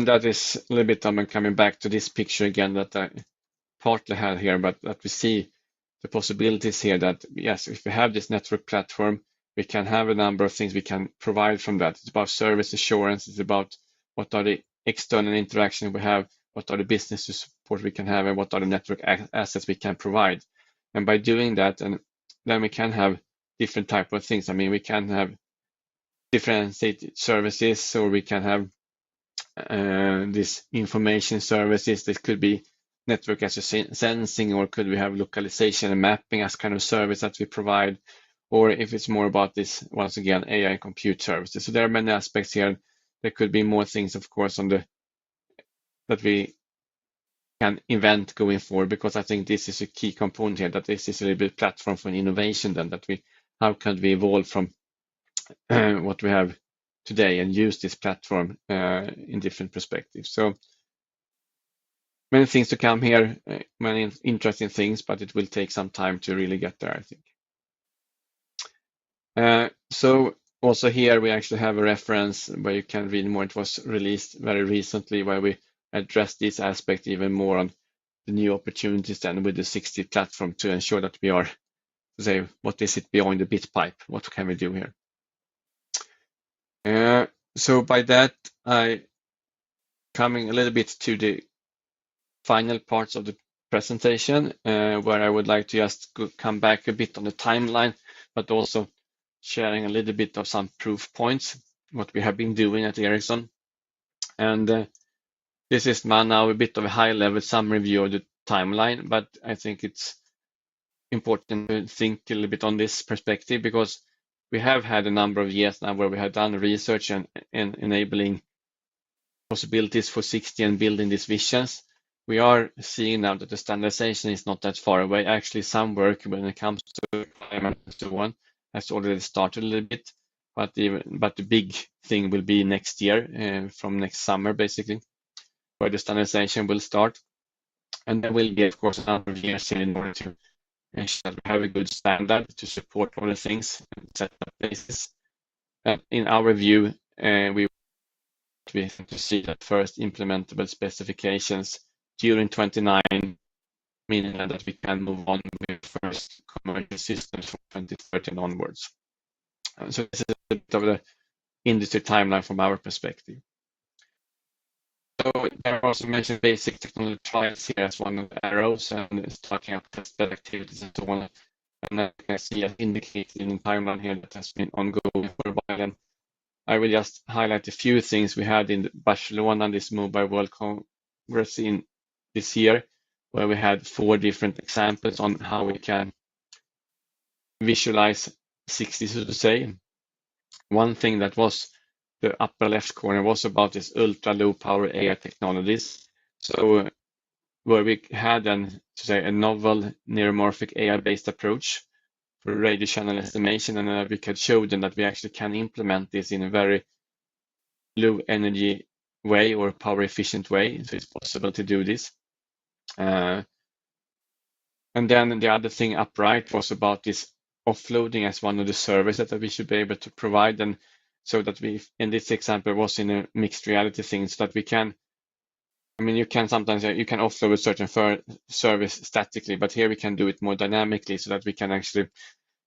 that is a little bit, I'm coming back to this picture again that I partly had here, but that we see the possibilities here that, yes, if we have this network platform, we can have a number of things we can provide from that. It's about service assurance. It's about what are the external interactions we have, what are the business support we can have, and what are the network assets we can provide. And by doing that, and then we can have different type of things. I mean, we can have differentiated services, or we can have this information services. This could be network as a sensing, or could we have localization and mapping as kind of service that we provide, or if it's more about this, once again, AI and compute services. So there are many aspects here. There could be more things, of course, on that we can invent going forward, because I think this is a key component here, that this is a little bit platform for innovation then, that how can we evolve from what we have today and use this platform in different perspectives. So many things to come here, many interesting things, but it will take some time to really get there, I think. So also here we actually have a reference where you can read more. It was released very recently, where we address this aspect even more on the new opportunities then with the 6G platform to ensure that we are, say, what is it beyond the bit pipe? What can we do here? So by that, I coming a little bit to the final parts of the presentation, where I would like to just come back a bit on the timeline, but also sharing a little bit of some proof points, what we have been doing at Ericsson. And this is now a bit of a high-level summary view of the timeline, but I think it's important to think a little bit on this perspective, because we have had a number of years now where we have done research and enabling possibilities for 6G and building these visions. We are seeing now that the standardization is not that far away. Actually, some work when it comes to requirements and so on has already started a little bit, but the big thing will be next year, from next summer, basically, where the standardization will start. And there will be, of course, a number of years in order to ensure that we have a good standard to support all the things and set up basis. In our view, we have to see that first implementable specifications during 29, meaning that we can move on with first commercial systems from 2030 onwards. So this is a bit of the industry timeline from our perspective. So there are also mentioned basic technology trials here as one of the arrows, and starting up testbed activities and so on. And as you can see, as indicated in the timeline here, that has been ongoing for a while. And I will just highlight a few things we had in Barcelona, this Mobile World Congress in this year, where we had 4 different examples on how we can visualize 60, so to say. One thing that was the upper left corner was about this ultra low power AI technologies. So where we had a novel neuromorphic AI based approach for radio channel estimation, and we could show them that we actually can implement this in a very low energy way or power efficient way. So it's possible to do this. And then the other thing upright was about this offloading as one of the services that we should be able to provide. And so that we, in this example, was in a mixed reality thing, so that we can, you can sometimes you can offload a certain service statically, but here we can do it more dynamically, so that we can actually,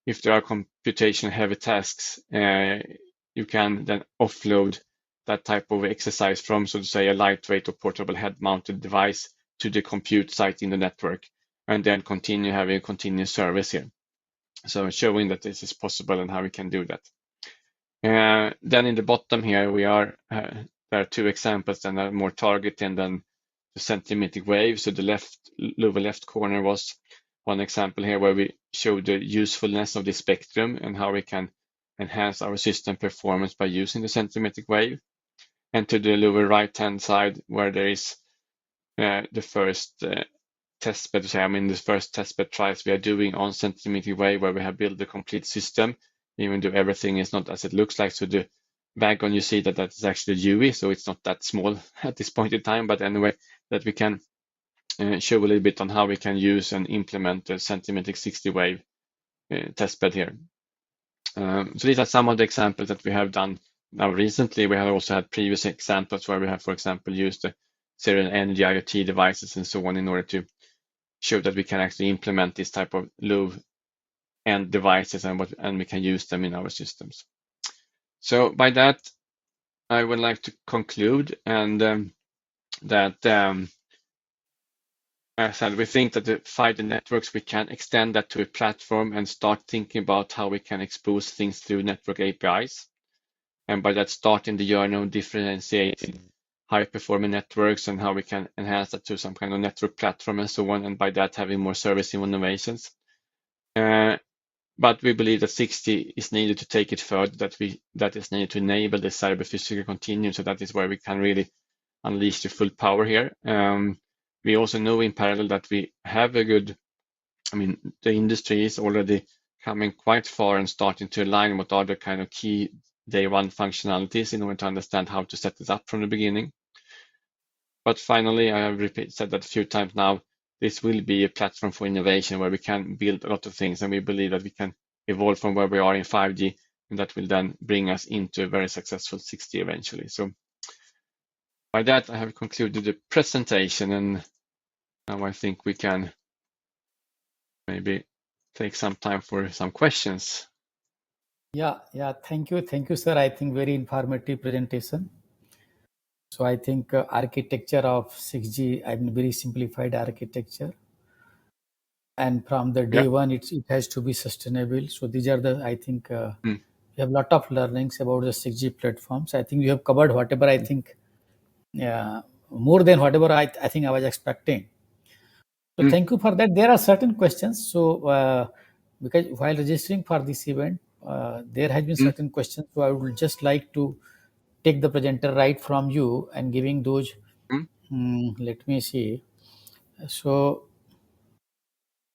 if there are computation heavy tasks, you can then offload that type of exercise from, so to say, a lightweight or portable head-mounted device to the compute site in the network, and then continue having a continuous service here. So showing that this is possible and how we can do that. Then in the bottom here, there are 2 examples that are more targeted than the centimetric wave. So the lower left corner was one example here where we showed the usefulness of the spectrum and how we can enhance our system performance by using the centimetric wave. And to the lower right-hand side, where there is the first testbed, the first testbed trials we are doing on centimetric wave, where we have built the complete system, even though everything is not as it looks like. So the background, you see that is actually UE, so it's not that small at this point in time. But anyway, that we can show a little bit on how we can use and implement the centimetric 60 wave testbed here. So these are some of the examples that we have done now recently. We have also had previous examples where we have, for example, used the serial energy IoT devices and so on in order to show that we can actually implement this type of low-end devices and we can use them in our systems. So by that, I would like to conclude, and that as I said, we think that the 5G networks, we can extend that to a platform and start thinking about how we can expose things through network APIs. And by that, starting the journey of differentiating high-performing networks and how we can enhance that to some kind of network platform and so on, and by that having more service innovations. But we believe that 60 is needed to take it further, that is needed to enable the cyber physical continuum. So that is where we can really unleash the full power here. We also know in parallel that we have the industry is already coming quite far and starting to align what are the kind of key day one functionalities in order to understand how to set this up from the beginning. But finally, I have said that a few times now, this will be a platform for innovation where we can build a lot of things, and we believe that we can evolve from where we are in 5G, and that will then bring us into a very successful 6G eventually. So by that, I have concluded the presentation, and now I think we can maybe take some time for some questions. Yeah, thank you, sir. I think very informative presentation. So I think architecture of 6G, very simplified architecture. And from the day one, it has to be sustainable. So these are I think we have a lot of learnings about the 6G platforms. I think you have covered whatever I think, more than whatever I think I was expecting. So thank you for that. There are certain questions. So because while registering for this event, there has been certain questions. So I would just like to take the presenter right from you and giving those. Let me see. So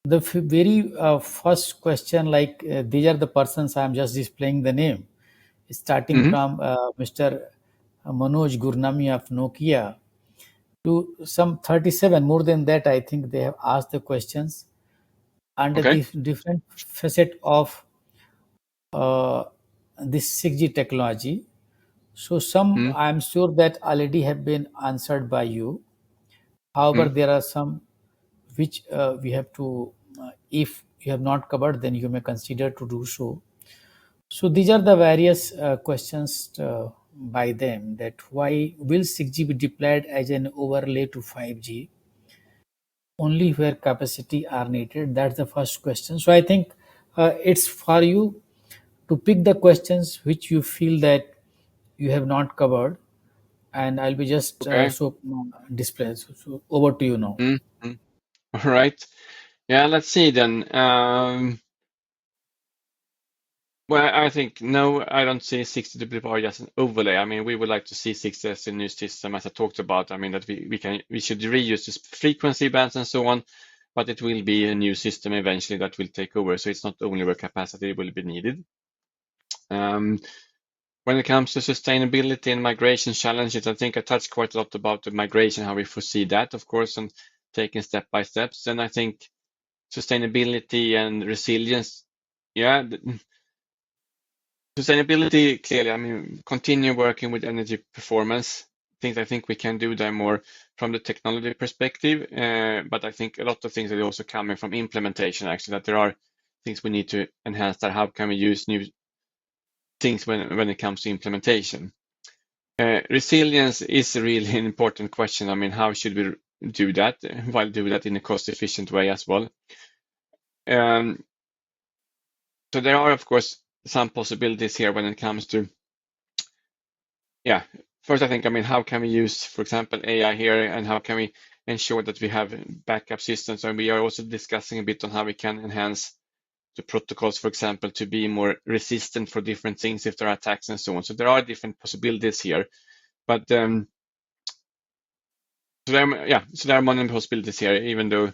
the very first question, like these are the persons, I'm just displaying the name, starting from Mr. Manoj Gurnami of Nokia to some 37. More than that, I think they have asked the questions under Okay. the different facet of uh, this 6G technology. So some I'm sure that already have been answered by you. However, there are some which we have to, if you have not covered, then you may consider to do so. So these are the various questions by them, that why will 6G be deployed as an overlay to 5G only where capacity are needed? That's the first question. So I think it's for you to pick the questions which you feel that you have not covered, and I'll be just Okay. display. So over to you now. Mm. All right. Yeah, let's see then. Well, I think no, I don't see 60 deployed as an overlay. I mean, we would like to see 60 as a new system, as I talked about. I mean, that we should reuse this frequency bands and so on, but it will be a new system eventually that will take over. So it's not only where capacity will be needed. When it comes to sustainability and migration challenges, I think I touched quite a lot about the migration, how we foresee that, of course, and taking step by steps. And I think sustainability and resilience, yeah, sustainability, clearly, I mean, continue working with energy performance. Things I think we can do them more from the technology perspective, but I think a lot of things are also coming from implementation, actually, that there are things we need to enhance that. How can we use new things when it comes to implementation? Resilience is really an important question. I mean, how should we do that while do that in a cost-efficient way as well? So there are, of course, some possibilities here when it comes to, yeah, first I think, I mean, how can we use, for example, AI here, and how can we ensure that we have backup systems? And we are also discussing a bit on how we can enhance the protocols, for example, to be more resistant for different things if there are attacks and so on. So there are different possibilities here, but so there are many possibilities here, even though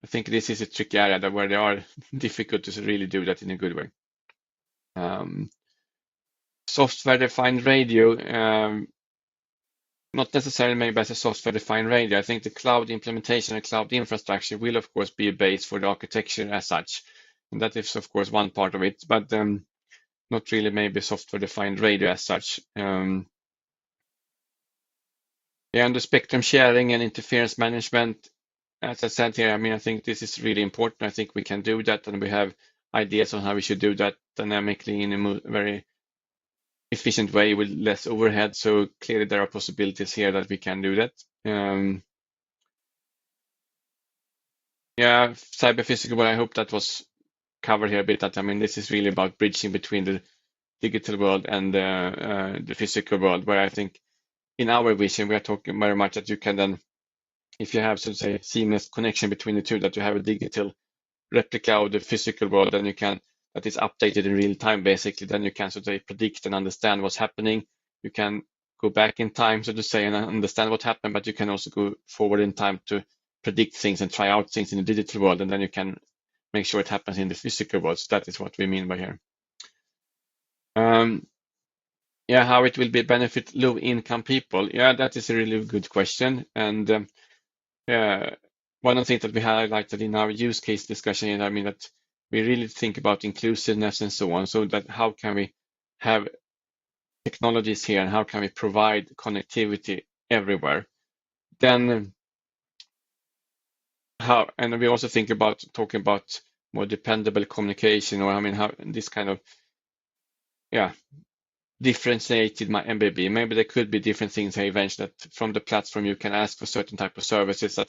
I think this is a tricky area where they are difficult to really do that in a good way. Software-defined radio, not necessarily maybe as a software-defined radio. I think the cloud implementation and cloud infrastructure will, of course, be a base for the architecture as such. And that is, of course, one part of it, but not really maybe software-defined radio as such. And the spectrum sharing and interference management, as I said here, I mean, I think this is really important. I think we can do that, and we have ideas on how we should do that dynamically in a very efficient way with less overhead. So clearly there are possibilities here that we can do that. Cyber physical, but I hope that was covered here a bit. That, I mean, this is really about bridging between the digital world and the physical world, where I think in our vision, we are talking very much that you can then, if you have, so to say, seamless connection between the two, that you have a digital replica of the physical world, and that is updated in real time, basically. Then you can, so to say, predict and understand what's happening. You can go back in time, so to say, and understand what happened, but you can also go forward in time to predict things and try out things in the digital world, and then you can make sure it happens in the physical world. So that is what we mean by here. How it will benefit low-income people. That is a really good question. And one of the things that we highlighted in our use case discussion, I mean, that we really think about inclusiveness and so on. So that how can we have technologies here, and how can we provide connectivity everywhere? Then and we also think about talking about more dependable communication, or I mean, how this kind of differentiated my MBB. Maybe there could be different things here eventually, that from the platform you can ask for certain type of services, that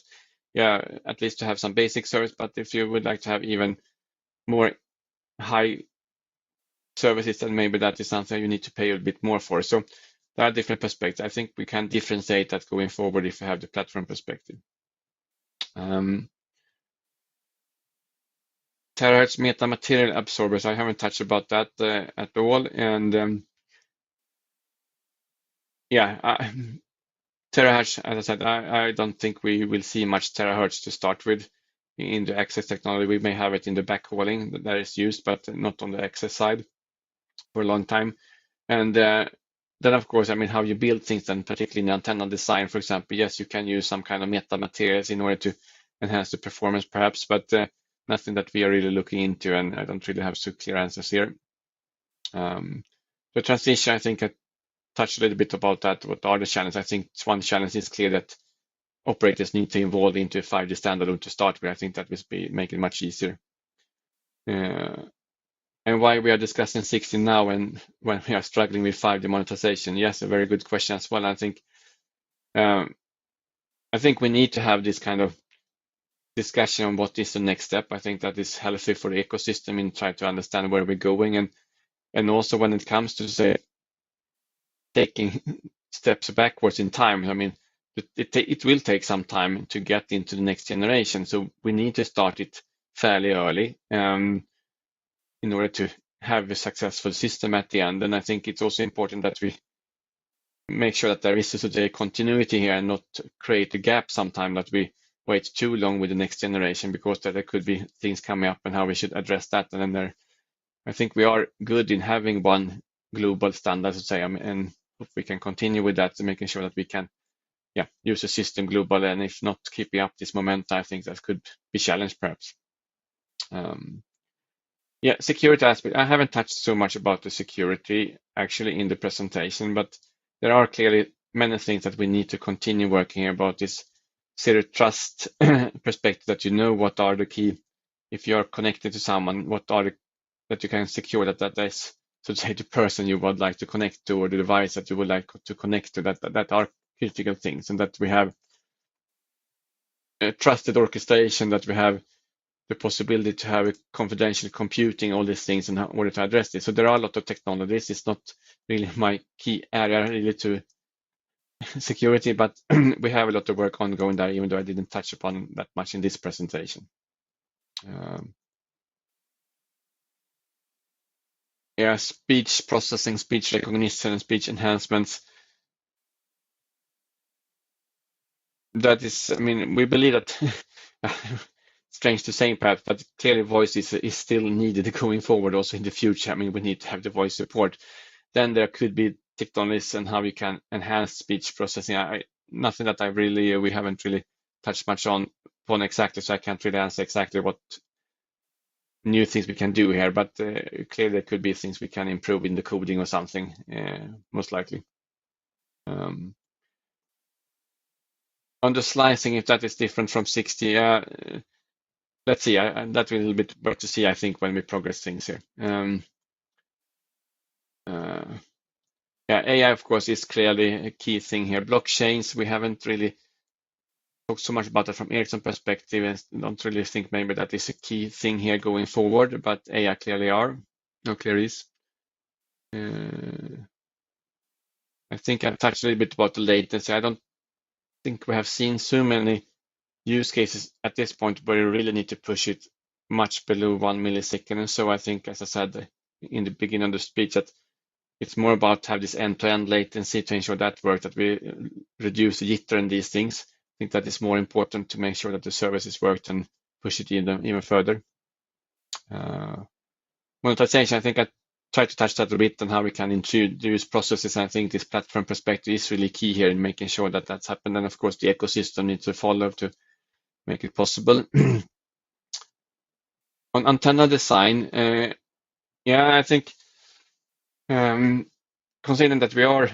at least to have some basic service, but if you would like to have even more high services, then maybe that is something you need to pay a bit more for. So there are different perspectives. I think we can differentiate that going forward if we have the platform perspective. Terahertz metamaterial absorbers, I haven't touched about that at all. And terahertz, as I said, I don't think we will see much terahertz to start with in the access technology. We may have it in the backhauling that is used, but not on the access side for a long time. And then, of course, I mean, how you build things, then particularly in antenna design, for example, yes, you can use some kind of metamaterials in order to enhance the performance, perhaps, but nothing that we are really looking into, and I don't really have so clear answers here. The transition, I think I touched a little bit about that. What are the challenges? I think one challenge is clear that operators need to involve into a 5G standalone to start with. I think that will make it much easier. And why we are discussing 6G now and when we are struggling with 5G monetization? Yes, a very good question as well. I think we need to have this kind of discussion on what is the next step. I think that is healthy for the ecosystem and try to understand where we're going. And also when it comes to, say, taking steps backwards in time, I mean, it will take some time to get into the next generation. So we need to start it fairly early in order to have a successful system at the end. And I think it's also important that we make sure that there is a continuity here and not create a gap sometime that we wait too long with the next generation, because there could be things coming up and how we should address that. And then I think we are good in having one global standard, to say, and if we can continue with that, making sure that we can use a system globally, and if not keeping up this momentum, I think that could be challenged perhaps. Security aspect. I haven't touched so much about the security actually in the presentation, but there are clearly many things that we need to continue working about this zero trust perspective, that what are the key, if you're connected to someone, what are that you can secure that is, so to say, the person you would like to connect to or the device that you would like to connect to, that are critical things, and that we have trusted orchestration, that we have the possibility to have a confidential computing, all these things in order to address this. So there are a lot of technologies. It's not really my key area really to security, but we have a lot of work ongoing there, even though I didn't touch upon that much in this presentation. Speech processing, speech recognition, and speech enhancements. That is, I mean, we believe that strange to say perhaps, but clearly voice is still needed going forward also in the future. I mean, we need to have the voice support. Then there could be technologies and how we can enhance speech processing. Nothing that we haven't really touched much on exactly, so I can't really answer exactly what new things we can do here, but clearly there could be things we can improve in the coding or something, most likely. On the slicing, if that is different from 60, let's see. That will be a little bit better to see, I think, when we progress things here. AI, of course, is clearly a key thing here. Blockchains, we haven't really talked so much about that from Ericsson perspective, and don't really think maybe that is a key thing here going forward, but AI clearly is. I think I've touched a little bit about the latency. I don't think we have seen so many use cases at this point where you really need to push it much below 1 millisecond. And so I think, as I said in the beginning of the speech, that it's more about to have this end-to-end latency to ensure that works, that we reduce the jitter and these things. I think that is more important to make sure that the services work and push it even further. Monetization, I think I tried to touch that a bit on how we can introduce processes. I think this platform perspective is really key here in making sure that that's happened. And of course, the ecosystem needs to follow to make it possible. On antenna design, I think considering that we are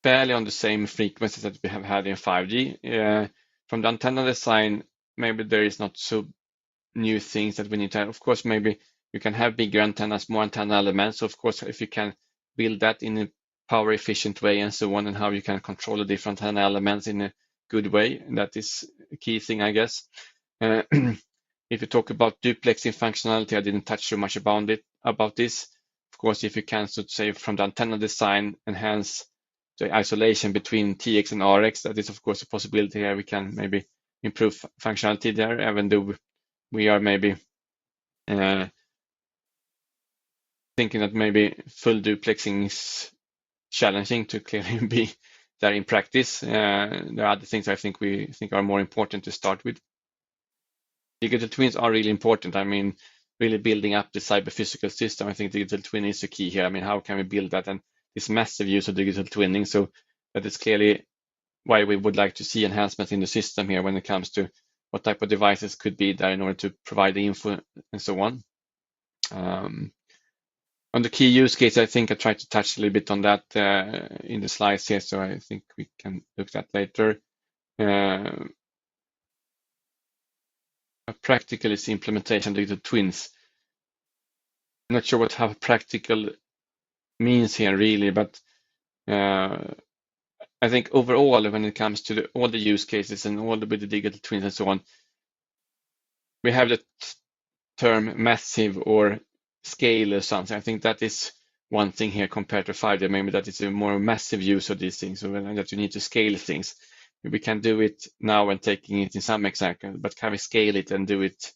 fairly on the same frequencies that we have had in 5G, from the antenna design, maybe there is not so new things that we need to have. Of course, maybe you can have bigger antennas, more antenna elements. So of course, if you can build that in a power efficient way and so on, and how you can control the different antenna elements in a good way, that is a key thing, I guess. If you talk about duplexing functionality, I didn't touch so much about this. Of course, if you can, so to say, from the antenna design, enhance the isolation between TX and RX, that is, of course, a possibility here. We can maybe improve functionality there, even though we are maybe thinking that maybe full duplexing is challenging to clearly be there in practice. There are other things I think we think are more important to start with. Digital twins are really important. I mean, really building up the cyber physical system. I think digital twin is the key here. I mean, how can we build that? And this massive use of digital twinning. So that is clearly why we would like to see enhancements in the system here when it comes to what type of devices could be there in order to provide the info and so on. On the key use case, I think I tried to touch a little bit on that in the slides here, so I think we can look at that later. a practical is implementation of digital twins. I'm not sure what how practical means here really, but I think overall, when it comes to all the use cases and all the with the digital twins and so on, we have the term massive or scale or something. I think that is one thing here compared to 5G. Maybe that is a more massive use of these things, so that you need to scale things. We can do it now and taking it in some example, but can we scale it and do it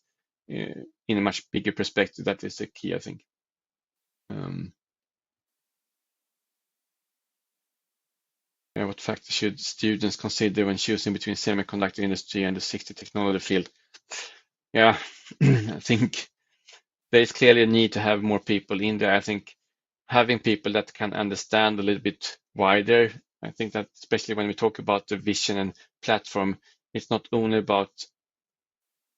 in a much bigger perspective? That is the key, I think. What factors should students consider when choosing between semiconductor industry and the 6G technology field? Yeah, I think there is clearly a need to have more people in there. I think having people that can understand a little bit wider, I think that especially when we talk about the vision and platform, it's not only about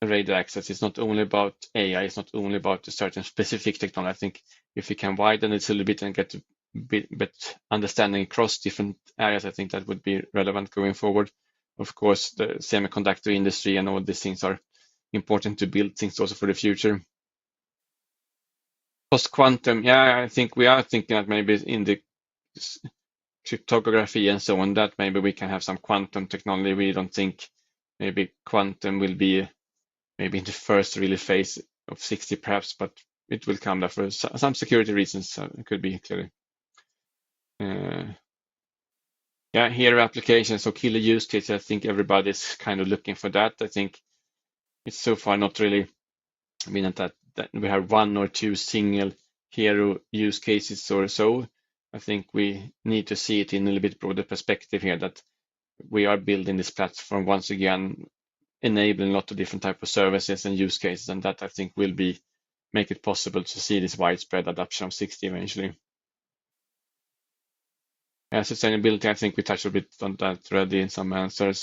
radio access, it's not only about AI, it's not only about a certain specific technology. I think if we can widen it a little bit and get a bit understanding across different areas, I think that would be relevant going forward. Of course, the semiconductor industry and all these things are important to build things also for the future. Post quantum, yeah, I think we are thinking that maybe in the cryptography and so on, that maybe we can have some quantum technology. We don't think maybe quantum will be maybe in the first really phase of 6G perhaps, but it will come there for some security reasons. It could be clearly. Yeah, here applications, so killer use case. I think everybody's kind of looking for that. I think it's so far not really, I mean that we have one or two single hero use cases or so. I think we need to see it in a little bit broader perspective here, that we are building this platform once again, enabling a lot of different type of services and use cases, and that I think will make it possible to see this widespread adoption of 6G eventually. Yeah, sustainability, I think we touched a bit on that already in some answers.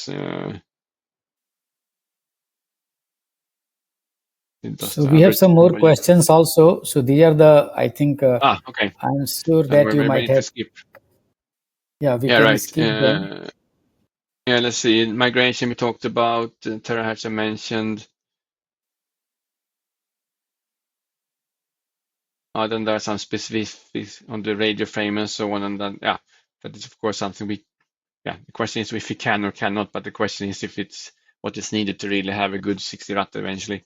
So we have some more questions also. So these are the, I think, okay. I'm sure that you might have. Skip. Yeah, we can right. skip them. Yeah, let's see. Migration we talked about. Terahertz I mentioned. Then there are some specifics on the radio frame and so on, and then yeah, that is of course something the question is if we can or cannot, but the question is if it's what is needed to really have a good 6G router eventually.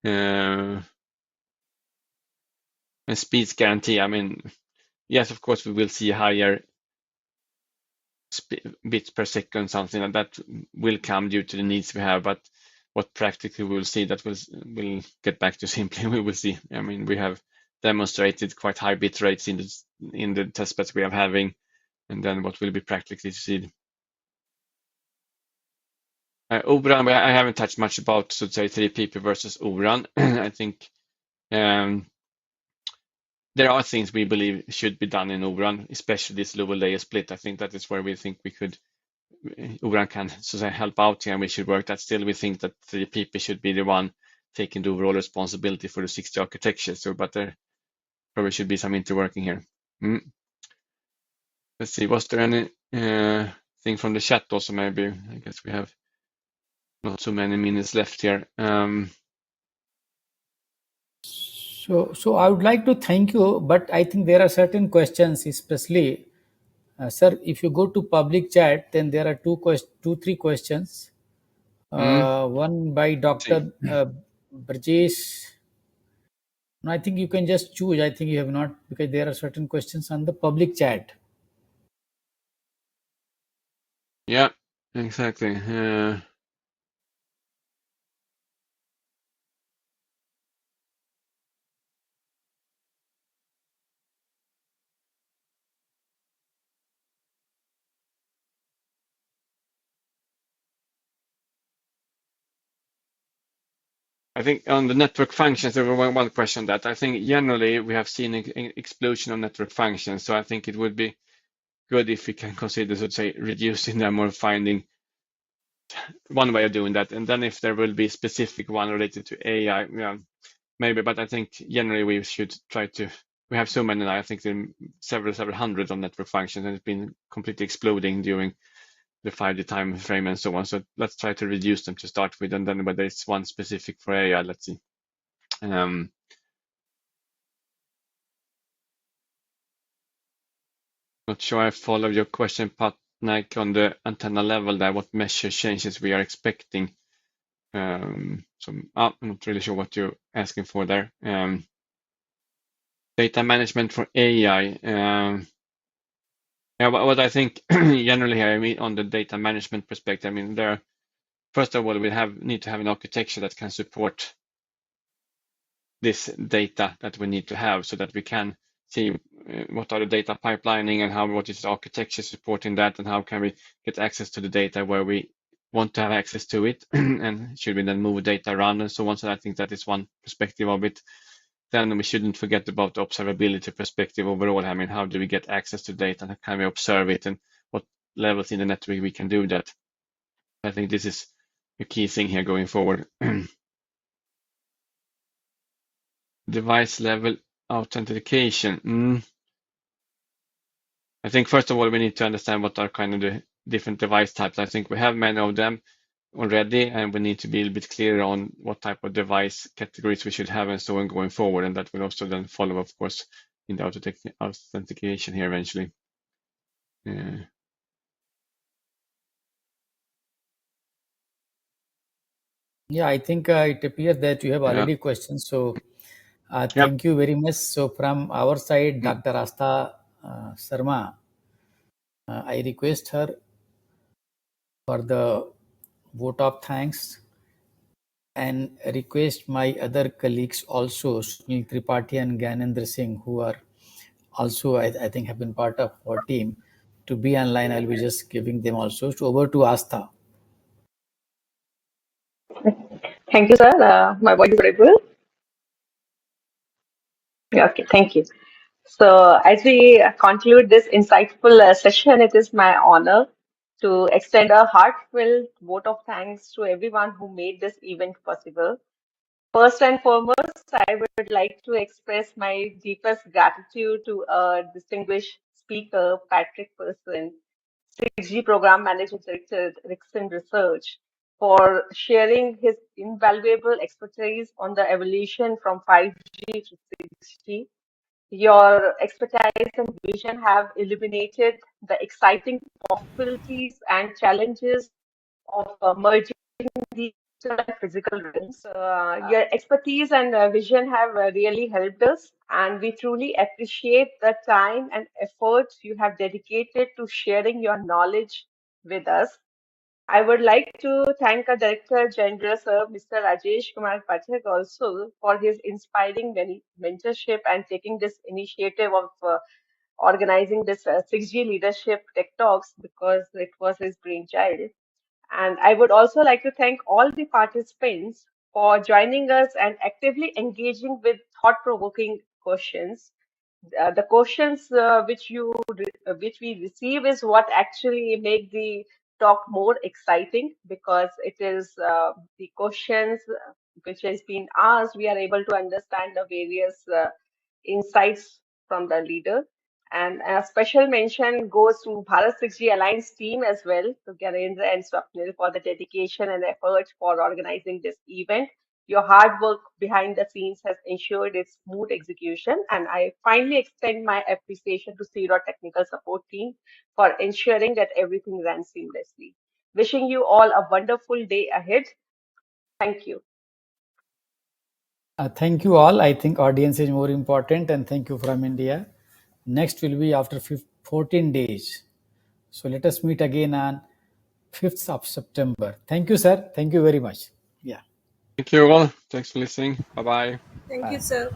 And speeds guarantee, I mean, yes, of course we will see higher bits per second, something like that will come due to the needs we have, but what practically we will see, that we'll get back to simply we will see. I mean, we have demonstrated quite high bit rates in the test beds we are having, and then what will be practically seen. O-RAN, I haven't touched much about, so to say, 3PP versus O-RAN. I think there are things we believe should be done in O-RAN, especially this lower layer split. I think that is where we think O-RAN can so to say, help out here, and we should work that. Still, we think that 3PP should be the one taking the overall responsibility for the 6G architecture. So, but there probably should be some interworking here. Let's see, was there any thing from the chat also? Maybe, I guess we have not so many minutes left here. So I would like to thank you, but I think there are certain questions, especially, sir, if you go to public chat, then there are three questions. One by Dr. Brajesh. No, I think you can just choose. I think you have not, because there are certain questions on the public chat. Yeah, exactly. I think on the network functions, there was one question that I think generally we have seen an explosion of network functions. So I think it would be good if we can consider, so to say, reducing them or finding one way of doing that. And then if there will be a specific one related to AI, yeah, maybe. But I think generally we should try to. We have so many now. I think there are several hundred of network functions, and it's been completely exploding during the 5-year time frame and so on. So let's try to reduce them to start with, and then whether it's one specific for AI, let's see. Not sure I follow your question, Patnaik, on the antenna level there, what measure changes we are expecting. I'm not really sure what you're asking for there. Data management for AI. Yeah, what I think generally here, I mean, on the data management perspective, I mean, first of all, we need to have an architecture that can support this data that we need to have, so that we can see what are the data pipelining and what is the architecture supporting that, and how can we get access to the data where we want to have access to it, and should we then move data around and so on. So I think that is one perspective of it. Then we shouldn't forget about the observability perspective overall. I mean, how do we get access to data, and how can we observe it, and what levels in the network we can do that. I think this is a key thing here going forward. Device level authentication. I think first of all, we need to understand what are kind of the different device types. I think we have many of them already, and we need to be a little bit clearer on what type of device categories we should have and so on going forward. And that will also then follow, of course, in the authentication here eventually. Yeah, I think it appears that you have already questions. So thank you very much. So from our side, Dr. Asta Sharma, I request her for the vote of thanks, and request my other colleagues also, Sunil Tripathi and Gyanendra Singh, who are also, I think, have been part of our team, to be online. I'll be just giving them also. So over to Asta. Thank you, sir. My voice is audible. Yeah, okay, thank you. So, as we conclude this insightful session, it is my honor to extend a heartfelt vote of thanks to everyone who made this event possible. First and foremost, I would like to express my deepest gratitude to a distinguished speaker, Patrick Persson, 6G Program Manager Director, Ericsson Research, for sharing his invaluable expertise on the evolution from 5G to 6G. Your expertise and vision have illuminated the exciting possibilities and challenges of merging the digital and physical realms. Your expertise and vision have really helped us, and we truly appreciate the time and effort you have dedicated to sharing your knowledge with us. I would like to thank our Director General, Sir, Mr. Rajesh Kumar Pathak, also for his inspiring mentorship and taking this initiative of organizing this 6G Leadership Tech Talks, because it was his brainchild. And I would also like to thank all the participants for joining us and actively engaging with thought-provoking questions. The questions which we receive is what actually make the talk more exciting, because it is the questions which has been asked, we are able to understand the various insights from the leader. And a special mention goes to Bharat 6G Alliance team as well, to Garendra and Swapnil, for the dedication and effort for organizing this event. Your hard work behind the scenes has ensured its smooth execution, and I finally extend my appreciation to Zero Technical Support team for ensuring that everything ran seamlessly. Wishing you all a wonderful day ahead. Thank you. Thank you all. I think audience is more important, and thank you from India. Next will be after 14 days. So let us meet again on 5th of September. Thank you, sir. Thank you very much. Yeah. Thank you all. Thanks for listening. Bye-bye. Thank you, Bye. sir.